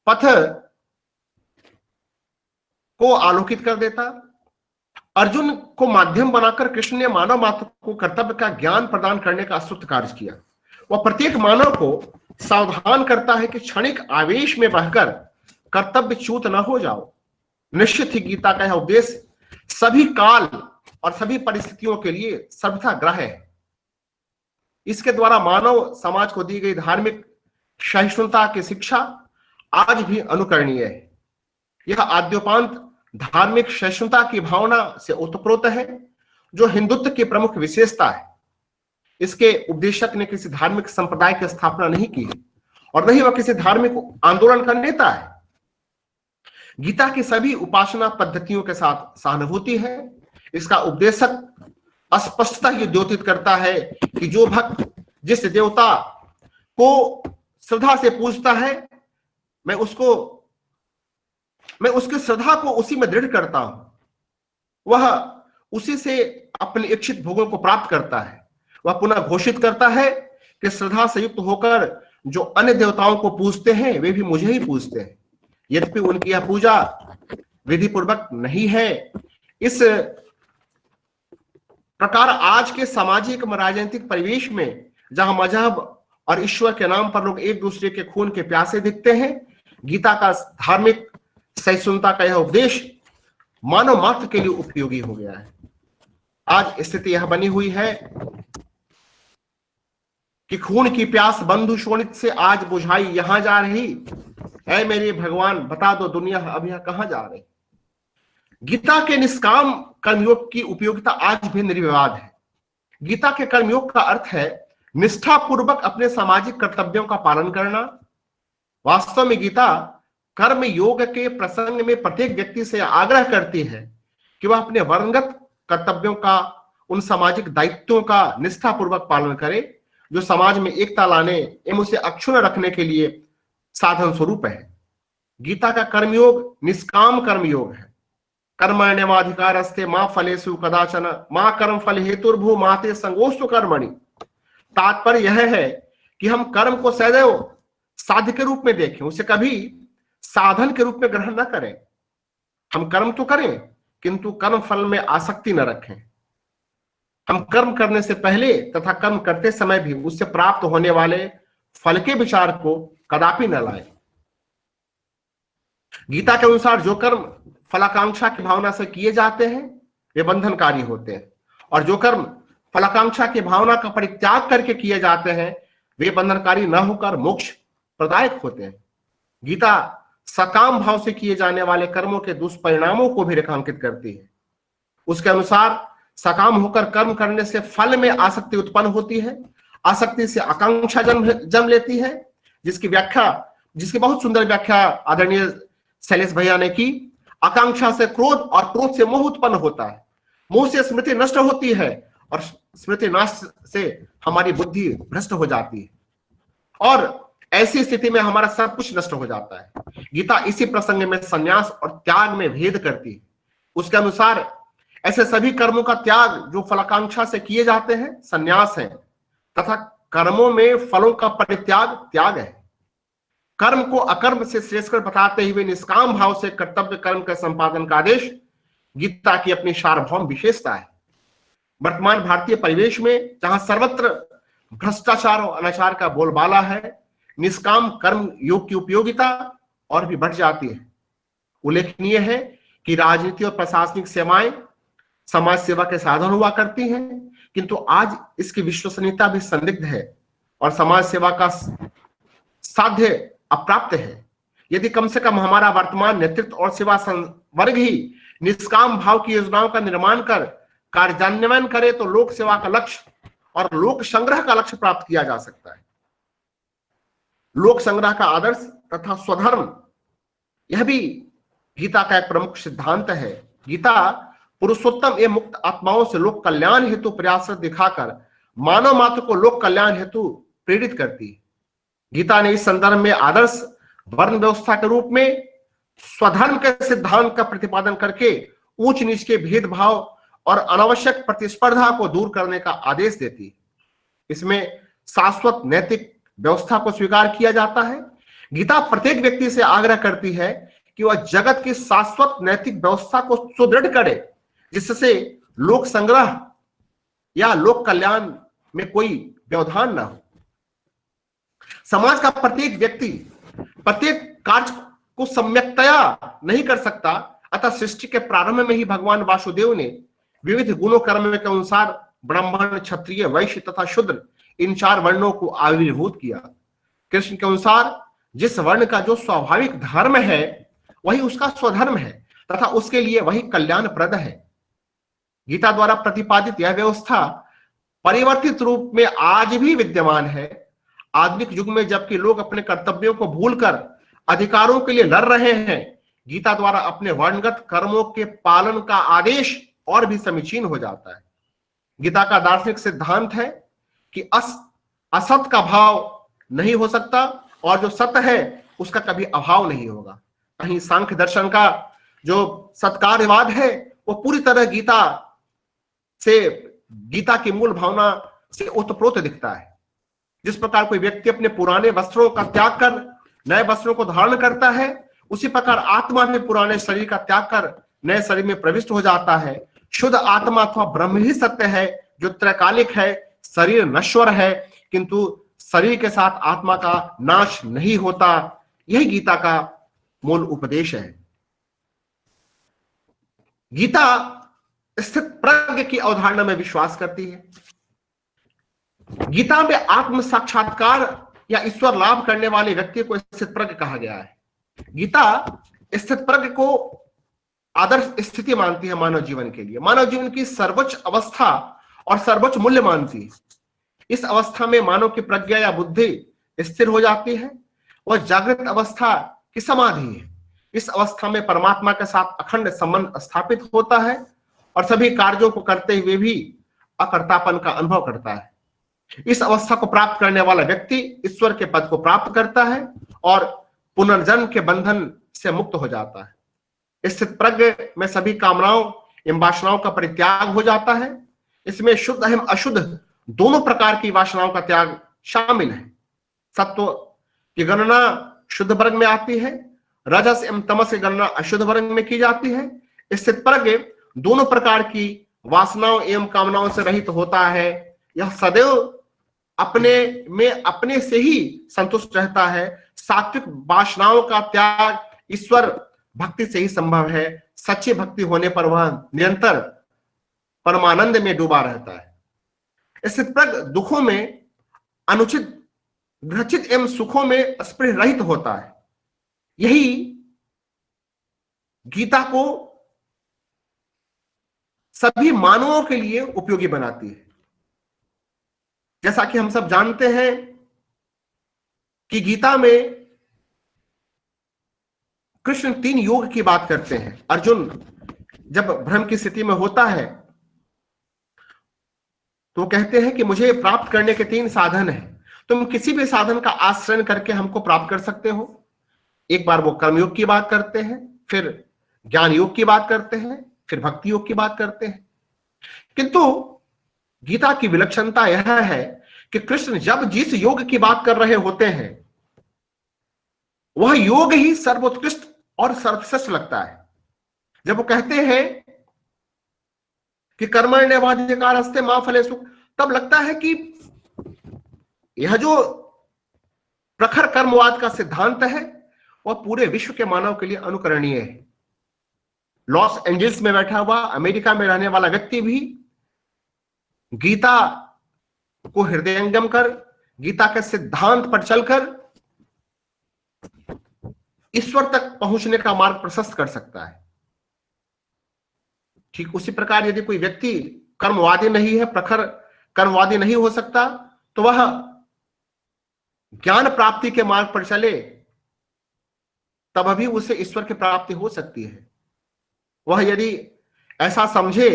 पथ को आलोकित कर देता। अर्जुन को माध्यम बनाकर कृष्ण ने मानव मात्र को कर्तव्य का ज्ञान प्रदान करने का स्तुत्य कार्य किया। वह प्रत्येक मानव को सावधान करता है कि क्षणिक आवेश में बहकर कर्तव्य च्युत न हो जाओ। निश्चित ही गीता का यह उपदेश सभी काल और सभी परिस्थितियों के लिए सर्वथा ग्राह्य है। इसके द्वारा मानव समाज को दी गई धार्मिक सहिष्णुता की शिक्षा आज भी अनुकरणीय है। यह आद्योपांत धार्मिक सहिष्णुता की भावना से ओतप्रोत है, जो हिंदुत्व की प्रमुख विशेषता है। इसके उपदेशक ने किसी धार्मिक संप्रदाय की स्थापना नहीं की है और न ही वह किसी धार्मिक आंदोलन का नेता है। गीता की सभी उपासना पद्धतियों के साथ सहानुभूति है। इसका उपदेशक स्पष्टता ये द्योतित करता है कि जो भक्त जिस देवता को श्रद्धा से पूजता है, मैं उसकी श्रद्धा को उसी में दृढ़ करता हूं। वह उसी से अपने इच्छित भोगों को प्राप्त करता है। वह पुनः घोषित करता है कि श्रद्धा से युक्त होकर जो अन्य देवताओं को पूजते हैं वे भी मुझे ही पूजते हैं, यद्यपि उनकी यह पूजा विधि पूर्वक नहीं है। इस प्रकार आज के सामाजिक राजनीतिक परिवेश में जहां मजहब और ईश्वर के नाम पर लोग एक दूसरे के खून के प्यासे दिखते हैं, गीता का धार्मिक सहिष्णुता का यह उपदेश मानव मात्र के लिए उपयोगी हो गया है। आज स्थिति यह बनी हुई है कि खून की प्यास बंधु शोणित से आज बुझाई यहां जा रही। ऐ मेरे भगवान, बता दो दुनिया अब यह कहां जा रही। गीता के निष्काम कर्मयोग की उपयोगिता आज भी निर्विवाद है। गीता के कर्मयोग का अर्थ है निष्ठापूर्वक अपने सामाजिक कर्तव्यों का पालन करना। वास्तव में गीता कर्म योग के प्रसंग में प्रत्येक व्यक्ति से आग्रह करती है कि वह अपने वर्णगत कर्तव्यों का, उन सामाजिक दायित्वों का निष्ठापूर्वक पालन करे जो समाज में एकता लाने एवं उसे अक्षुण्ण रखने के लिए साधन स्वरूप है। गीता का कर्मयोग निष्काम कर्मयोग है। कर्मण्येवाधिकारस्ते मा फलेषु कदाचन मा कर्म फल हेतुर्भू माते संगोस्तु कर्मणि। तात्पर्य यह है कि हम कर्म को सदैव साध्य के रूप में देखें, उसे कभी साधन के रूप में ग्रहण न करें। हम कर्म तो करें किंतु कर्म फल में आसक्ति न रखें। हम कर्म करने से पहले तथा कर्म करते समय भी उससे प्राप्त होने वाले फल के विचार को कदापि न लाएं। गीता के अनुसार जो कर्म फलाकांक्षा की भावना से किए जाते हैं वे बंधनकारी होते हैं, और जो कर्म फलाकांक्षा की भावना का परित्याग करके किए जाते हैं वे बंधनकारी न होकर मोक्ष प्रदायक होते हैं। गीता सकाम भाव से किए जाने वाले कर्मों के दुष्परिणामों को भी रेखांकित करती है। उसके अनुसार सकाम होकर कर्म करने से फल में आसक्ति उत्पन्न होती है। आसक्ति से आकांक्षा जन्म लेती है, जिसकी बहुत सुंदर व्याख्या आदरणीय शैलेश भैया ने की। आकांक्षा से क्रोध और क्रोध से मोह उत्पन्न होता है। मोह से स्मृति नष्ट होती है और स्मृति नाश से हमारी बुद्धि भ्रष्ट हो जाती है और ऐसी स्थिति में हमारा सब कुछ नष्ट हो जाता है। गीता इसी प्रसंग में संन्यास और त्याग में भेद करती है। उसके अनुसार ऐसे सभी कर्मों का त्याग जो फलाकांक्षा से किए जाते हैं संन्यास है, तथा कर्मों में फलों का परित्याग त्याग है। कर्म को अकर्म से श्रेष्ठ बताते हुए निष्काम भाव से कर्तव्य कर्म के संपादन का आदेश गीता की अपनी सार्वभौम विशेषता है। वर्तमान भारतीय परिवेश में जहां सर्वत्र भ्रष्टाचार और अनाचार का बोलबाला है, निष्काम कर्म योग की उपयोगिता और भी बढ़ जाती है। उल्लेखनीय है कि राजनीति और प्रशासनिक सेवाएं समाज सेवा के साधन हुआ करती हैं, किंतु आज इसकी विश्वसनीयता भी संदिग्ध है और समाज सेवा का साध्य अप्राप्त है। यदि कम से कम हमारा वर्तमान नेतृत्व और सेवा वर्ग ही निष्काम भाव की योजनाओं का निर्माण कर कार्यान्वयन करे तो लोक सेवा का लक्ष्य और लोक संग्रह का लक्ष्य प्राप्त किया जा सकता है। लोक संग्रह का आदर्श तथा स्वधर्म यह भी गीता का एक प्रमुख सिद्धांत है। गीता पुरुषोत्तम एवं मुक्त आत्माओं से लोक कल्याण हेतु प्रयास दिखाकर मानव मात्र को लोक कल्याण हेतु प्रेरित करती है। गीता ने इस संदर्भ में आदर्श वर्ण व्यवस्था के रूप में स्वधर्म के सिद्धांत का प्रतिपादन करके ऊंच नीच के भेदभाव और अनावश्यक प्रतिस्पर्धा को दूर करने का आदेश देती है। इसमें शाश्वत नैतिक व्यवस्था को स्वीकार किया जाता है। गीता प्रत्येक व्यक्ति से आग्रह करती है कि वह जगत की शाश्वत नैतिक व्यवस्था को सुदृढ़ करे, जिससे लोक संग्रह या लोक कल्याण में कोई व्यवधान न हो। समाज का प्रत्येक व्यक्ति प्रत्येक कार्य को सम्यक्तया नहीं कर सकता, अतः सृष्टि के प्रारंभ में ही भगवान वासुदेव ने विविध गुणों कर्म के अनुसार ब्राह्मण, क्षत्रिय, वैश्य तथा शूद्र इन 4 वर्णों को आविर्भूत किया। कृष्ण के अनुसार जिस वर्ण का जो स्वाभाविक धर्म है वही उसका स्वधर्म है तथा उसके लिए वही कल्याणप्रद है। गीता द्वारा प्रतिपादित यह व्यवस्था परिवर्तित रूप में आज भी विद्यमान है। आधुनिक युग में जबकि लोग अपने कर्तव्यों को भूलकर अधिकारों के लिए लड़ रहे हैं, गीता द्वारा अपने वर्णगत कर्मों के पालन का आदेश और भी समीचीन हो जाता है। गीता का दार्शनिक सिद्धांत है कि असत का भाव नहीं हो सकता और जो सत्य है उसका कभी अभाव नहीं होगा। कहीं सांख्य दर्शन का जो सत्कार्यवाद है वो पूरी तरह गीता की मूल भावना से ओतप्रोत दिखता है। जिस प्रकार कोई व्यक्ति अपने पुराने वस्त्रों का त्याग कर नए वस्त्रों को धारण करता है, उसी प्रकार आत्मा भी पुराने शरीर का त्याग कर नए शरीर में प्रविष्ट हो जाता है। शुद्ध आत्मा अथवा ब्रह्म ही सत्य है जो त्रैकालिक है। शरीर नश्वर है किंतु शरीर के साथ आत्मा का नाश नहीं होता। यही गीता का मूल उपदेश है। गीता स्थित प्रज्ञ की अवधारणा में विश्वास करती है। गीता में आत्म साक्षात्कार या ईश्वर लाभ करने वाले व्यक्ति को स्थित प्रज्ञ कहा गया है। गीता स्थित प्रज्ञ को आदर्श स्थिति मानती है मानव जीवन के लिए, मानव जीवन की सर्वोच्च अवस्था और सर्वोच्च मूल्य मानती है। इस अवस्था में मानव की प्रज्ञा या बुद्धि स्थिर हो जाती है। वह जागृत अवस्था की समाधि है। इस अवस्था में परमात्मा के साथ अखंड संबंध स्थापित होता है और सभी कार्यों को करते हुए भी अकर्तापन का अनुभव करता है। इस अवस्था को प्राप्त करने वाला व्यक्ति ईश्वर के पद को प्राप्त करता है और पुनर्जन्म के बंधन से मुक्त हो जाता है। स्थित प्रज्ञ में सभी कामनाओं एवं वासनाओं का परित्याग हो जाता है। इसमें शुद्ध एवं अशुद्ध दोनों प्रकार की वासनाओं का त्याग शामिल है। सत्व की गणना शुद्ध वर्ग में आती है, रजस एवं तमस की गणना अशुद्ध वर्ग में की जाती है। स्थित प्रज्ञ दोनों प्रकार की वासनाओं एवं कामनाओं से रहित होता है। यह सदैव अपने से ही संतुष्ट रहता है। सात्विक वासनाओं का त्याग ईश्वर भक्ति से ही संभव है। सच्ची भक्ति होने पर वह निरंतर परमानंद में डूबा रहता है। स्थित प्रज्ञ दुखों में अनुचित ग्रचित एवं सुखों में स्पृह रहित होता है। यही गीता को सभी मानवों के लिए उपयोगी बनाती है। जैसा कि हम सब जानते हैं कि गीता में कृष्ण 3 योग की बात करते हैं। अर्जुन जब भ्रम की स्थिति में होता है तो कहते हैं कि मुझे प्राप्त करने के 3 साधन हैं। तुम किसी भी साधन का आश्रय करके हमको प्राप्त कर सकते हो। एक बार वो कर्मयोग की बात करते हैं, फिर ज्ञान योग की बात करते हैं, फिर भक्ति योग की बात करते हैं। किंतु गीता की विलक्षणता यह है कि कृष्ण जब जिस योग की बात कर रहे होते हैं वह योग ही सर्वोत्कृष्ट और सर्वश्रेष्ठ लगता है। जब वो कहते हैं कि कर्मण्येवाधिकारस्ते मा फलेषु, तब लगता है कि यह जो प्रखर कर्मवाद का सिद्धांत है वह पूरे विश्व के मानव के लिए अनुकरणीय है। लॉस एंजल्स में बैठा हुआ अमेरिका में रहने वाला व्यक्ति भी गीता को हृदयंगम कर गीता के सिद्धांत पर चलकर ईश्वर तक पहुंचने का मार्ग प्रशस्त कर सकता है। ठीक उसी प्रकार यदि कोई व्यक्ति कर्मवादी नहीं है, प्रखर कर्मवादी नहीं हो सकता, तो वह ज्ञान प्राप्ति के मार्ग पर चले तब भी उसे ईश्वर की प्राप्ति हो सकती है। वह यदि ऐसा समझे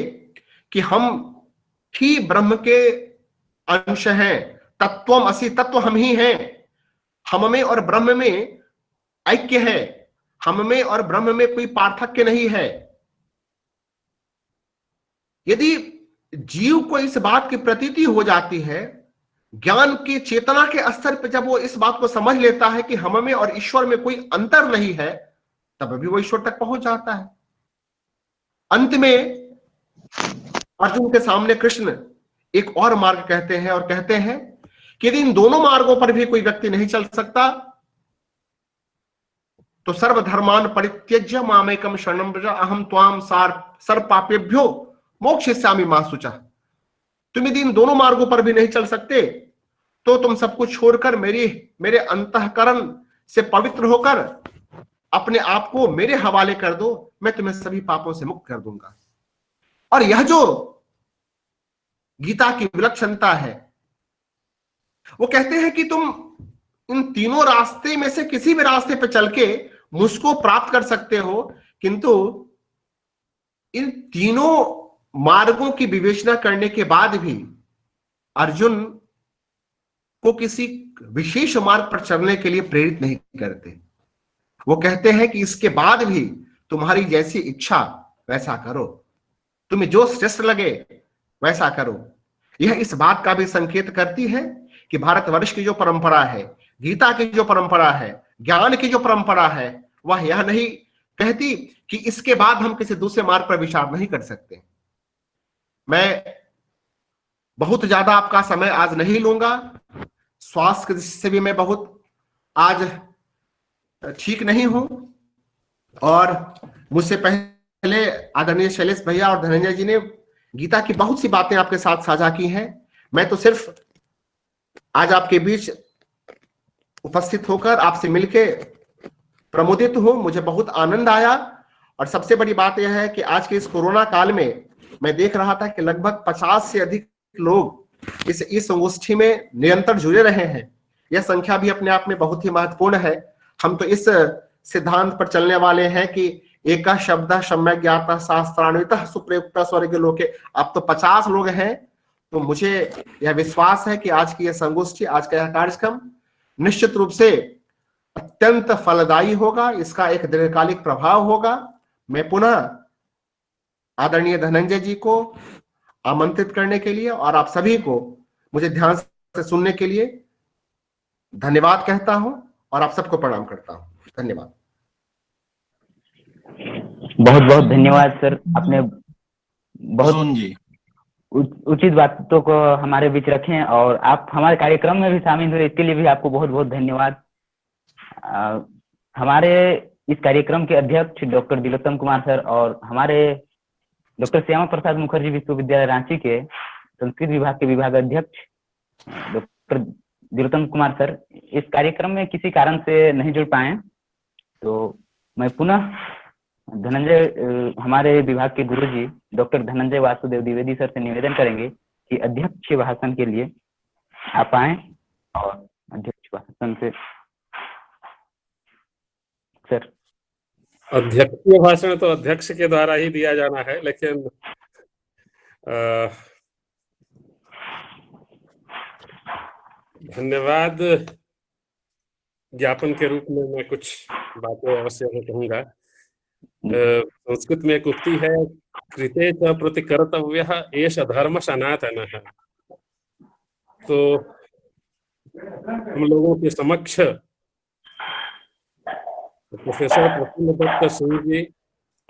कि हम ही ब्रह्म के अंश हैं, तत्वम असि, तत्व हम ही हैं, हम में और ब्रह्म में ऐक्य है, हम में और ब्रह्म में कोई पार्थक्य नहीं है। यदि जीव को इस बात की प्रतीति हो जाती है, ज्ञान की चेतना के स्तर पर जब वो इस बात को समझ लेता है कि हम में और ईश्वर में कोई अंतर नहीं है, तब भी वो ईश्वर तक पहुंच जाता है। अंत में अर्जुन के सामने कृष्ण एक और मार्ग कहते हैं और कहते हैं कि यदि इन दोनों मार्गों पर भी कोई व्यक्ति नहीं चल सकता तो सर्वधर्मान परित्यज्य मामेकम शरणं व्रज अहम त्वाम सर्व पापेभ्यो मोक्षयिष्यामि मा शुचः। तुम यदि इन दोनों मार्गों पर भी नहीं चल सकते तो तुम सब कुछ छोड़कर मेरी मेरे अंतःकरण से पवित्र होकर अपने आप को मेरे हवाले कर दो, मैं तुम्हें सभी पापों से मुक्त कर दूंगा। और यह जो गीता की विलक्षणता है, वो कहते हैं कि तुम इन तीनों रास्ते में से किसी भी रास्ते पर चल के मुझको प्राप्त कर सकते हो, किंतु इन तीनों मार्गों की विवेचना करने के बाद भी अर्जुन को किसी विशेष मार्ग पर चलने के लिए प्रेरित नहीं करते। वो कहते हैं कि इसके बाद भी तुम्हारी जैसी इच्छा वैसा करो, तुम्हें जो श्रेष्ठ लगे वैसा करो। यह इस बात का भी संकेत करती है कि भारतवर्ष की जो परंपरा है, गीता की जो परंपरा है, ज्ञान की जो परंपरा है, वह यह नहीं कहती कि इसके बाद हम किसी दूसरे मार्ग पर विचार नहीं कर सकते। मैं बहुत ज्यादा आपका समय आज नहीं लूंगा, स्वास्थ्य की दृष्टि से भी मैं बहुत आज ठीक नहीं हूं, और मुझसे पहले आदरणीय शैलेश भैया और धनंजय जी ने गीता की बहुत सी बातें आपके साथ साझा की हैं। मैं तो सिर्फ आज आपके बीच उपस्थित होकर आपसे मिलके प्रमोदित हूं, मुझे बहुत आनंद आया। और सबसे बड़ी बात यह है कि आज के इस कोरोना काल में मैं देख रहा था कि लगभग 50 से अधिक लोग इस संगोष्ठी में निरंतर जुड़े रहे हैं। यह संख्या भी अपने आप में बहुत ही महत्वपूर्ण है। हम तो इस सिद्धांत पर चलने वाले हैं कि एका शब्द सम्यक ज्ञाता शास्त्रान्वितः सुप्रयुक्तः स्वर्ग लोके। अब तो 50 लोग हैं, तो मुझे यह विश्वास है कि आज की यह संगोष्ठी, आज का यह कार्यक्रम निश्चित रूप से अत्यंत फलदायी होगा, इसका एक दीर्घकालिक प्रभाव होगा। मैं पुनः आदरणीय धनंजय जी को आमंत्रित करने के लिए और आप सभी को मुझे ध्यान से सुनने के लिए धन्यवाद कहता हूं और आप सबको प्रणाम करता हूं। धन्यवाद। बहुत बहुत धन्यवाद सर, आपने बहुत उचित बातों को हमारे बीच रखे और आप हमारे कार्यक्रम में भी शामिल हुए, इसके लिए भी आपको बहुत बहुत धन्यवाद। हमारे इस कार्यक्रम के अध्यक्ष डॉक्टर दिलोत्तम कुमार सर और हमारे डॉक्टर श्यामा प्रसाद मुखर्जी विश्वविद्यालय रांची के संस्कृत विभाग के विभाग अध्यक्ष डॉक्टर दिलोत्तम कुमार सर इस कार्यक्रम में किसी कारण से नहीं जुड़ पाए, तो मैं पुनः धनंजय हमारे विभाग के गुरुजी डॉक्टर धनंजय वासुदेव द्विवेदी सर से निवेदन करेंगे कि अध्यक्ष भाषण के लिए आप आए और अध्यक्ष भाषण से सर। अध्यक्षीय भाषण तो अध्यक्ष के द्वारा ही दिया जाना है, लेकिन धन्यवाद ज्ञापन के रूप में मैं कुछ बातें अवश्य कहूंगा। संस्कृत में एक उक्ति है, कृते च प्रतिकर्तव्यः एष धर्म सनातनः। तो हम लोगों के समक्ष प्रोफेसर प्रफुल्ल दत्त सिंह जी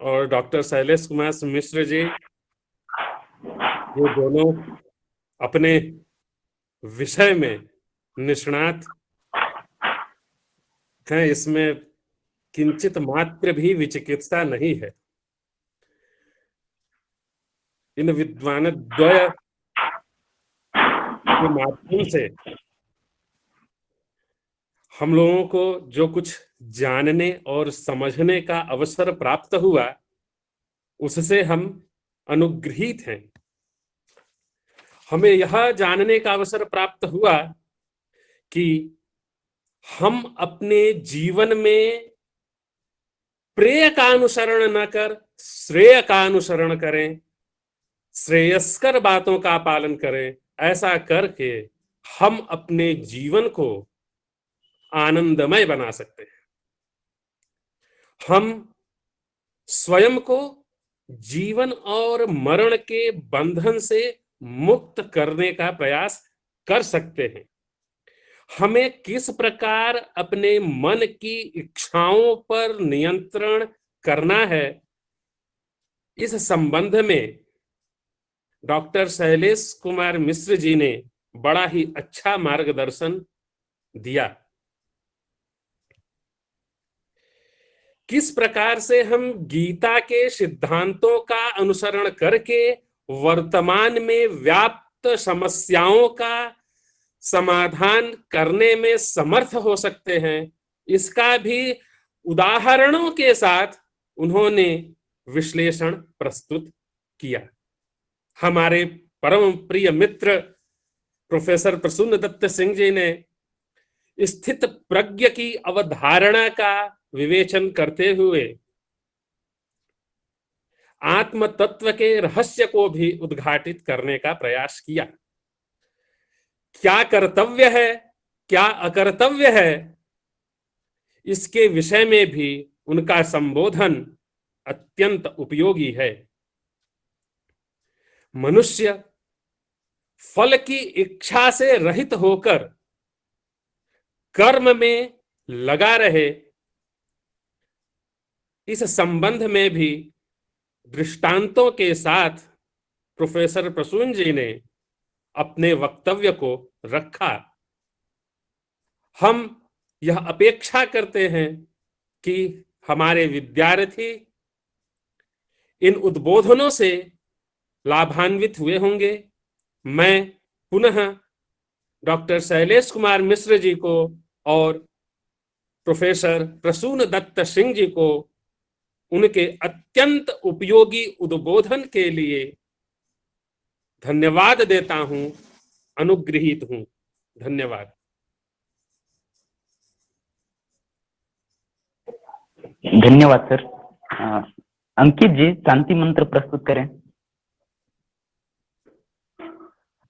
और डॉक्टर शैलेश कुमार मिश्र जी, ये दोनों अपने विषय में निष्णात हैं, इसमें किंचित मात्र भी विचिकित्सा नहीं है। इन विद्वान द्वय के माध्यम से हम लोगों को जो कुछ जानने और समझने का अवसर प्राप्त हुआ, उससे हम अनुग्रहित हैं। हमें यह जानने का अवसर प्राप्त हुआ कि हम अपने जीवन में प्रेय का अनुसरण न कर श्रेय का अनुसरण करें, श्रेयस्कर बातों का पालन करें। ऐसा करके हम अपने जीवन को आनंदमय बना सकते हैं। हम स्वयं को जीवन और मरण के बंधन से मुक्त करने का प्रयास कर सकते हैं। हमें किस प्रकार अपने मन की इच्छाओं पर नियंत्रण करना है, इस संबंध में डॉक्टर शैलेश कुमार मिश्र जी ने बड़ा ही अच्छा मार्गदर्शन दिया। किस प्रकार से हम गीता के सिद्धांतों का अनुसरण करके वर्तमान में व्याप्त समस्याओं का समाधान करने में समर्थ हो सकते हैं, इसका भी उदाहरणों के साथ उन्होंने विश्लेषण प्रस्तुत किया। हमारे परम प्रिय मित्र प्रोफेसर प्रसून दत्त सिंह जी ने स्थित प्रज्ञ की अवधारणा का विवेचन करते हुए आत्म तत्व के रहस्य को भी उद्घाटित करने का प्रयास किया। क्या कर्तव्य है, क्या अकर्तव्य है, इसके विषय में भी उनका संबोधन अत्यंत उपयोगी है। मनुष्य फल की इच्छा से रहित होकर कर्म में लगा रहे, इस संबंध में भी दृष्टांतों के साथ प्रोफेसर प्रसून जी ने अपने वक्तव्य को रखा। हम यह अपेक्षा करते हैं कि हमारे विद्यार्थी इन उद्बोधनों से लाभान्वित हुए होंगे। मैं पुनः डॉक्टर शैलेश कुमार मिश्र जी को और प्रोफेसर प्रसून दत्त सिंह जी को उनके अत्यंत उपयोगी उद्बोधन के लिए धन्यवाद देता हूं, अनुग्रहित हूं। धन्यवाद। धन्यवाद सर। अंकित जी शांति मंत्र प्रस्तुत करें।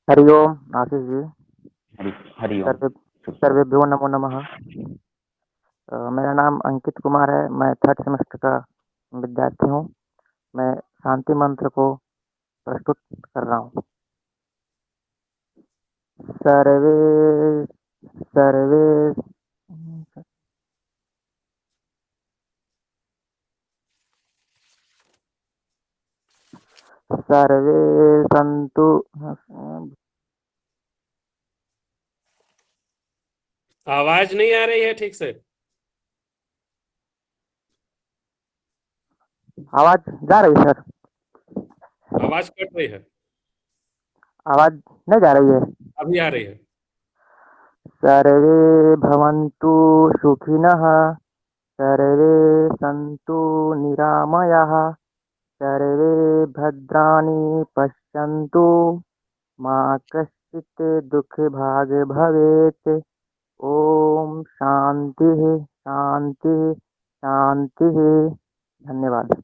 हरिओम आशीष जी। हरिओम। सर्वेभ्यो नमो नमः। मेरा नाम अंकित कुमार है, मैं 3rd सेमेस्टर का विद्यार्थी हूँ। मैं शांति मंत्र को प्रस्तुत कर रहा हूँ। सर्वे सर्वे सर्वे संतु। आवाज नहीं आ रही है ठीक से। आवाज जा रही है सर? आवाज कट रही है। आवाज नहीं जा रही है? अभी आ रही है। सर्वे भवन्तु सुखिनः, सर्वे सन्तु निरामयाः, सर्वे भद्राणि पश्यन्तु, मा कश्चित् दुःखभाग् भवेत्। ओम शांति शांति शांति। धन्यवाद।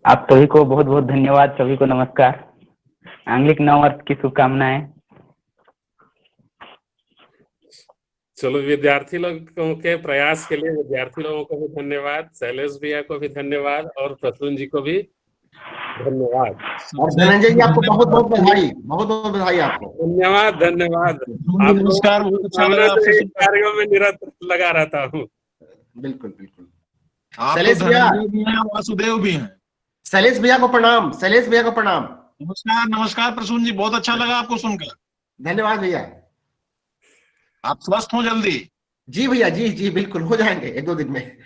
आप सभी को बहुत बहुत धन्यवाद। सभी को नमस्कार। आंग्लिक नववर्ष की शुभकामनाएं। चलो, विद्यार्थी लोगों के प्रयास के लिए विद्यार्थी लोगों को भी धन्यवाद, शैलेश भैया को भी धन्यवाद और प्रसून जी को भी धन्यवाद। और धनंजय जी आपको बहुत बहुत बधाई, बहुत बहुत बधाई आपको। धन्यवाद धन्यवाद। नमस्कार, बहुत अच्छा लगा आपसे। कार्यों में निरत लगा रहता हूँ। बिल्कुल बिल्कुल। आप शैलेश तो भैया धनंजय भी हैं, वासुदेव भी हैं। शैलेश भैया को प्रणाम, शैलेश भैया को प्रणाम। नमस्कार नमस्कार प्रसून जी, बहुत अच्छा लगा आपको सुनकर। धन्यवाद भैया। आप स्वस्थ हो जल्दी। जी भैया, जी जी बिल्कुल हो जाएंगे 1-2 दिन में।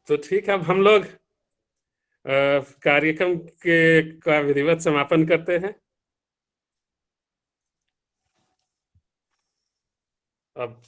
तो ठीक है, अब हम लोग कार्यक्रम का विधिवत समापन करते हैं। अब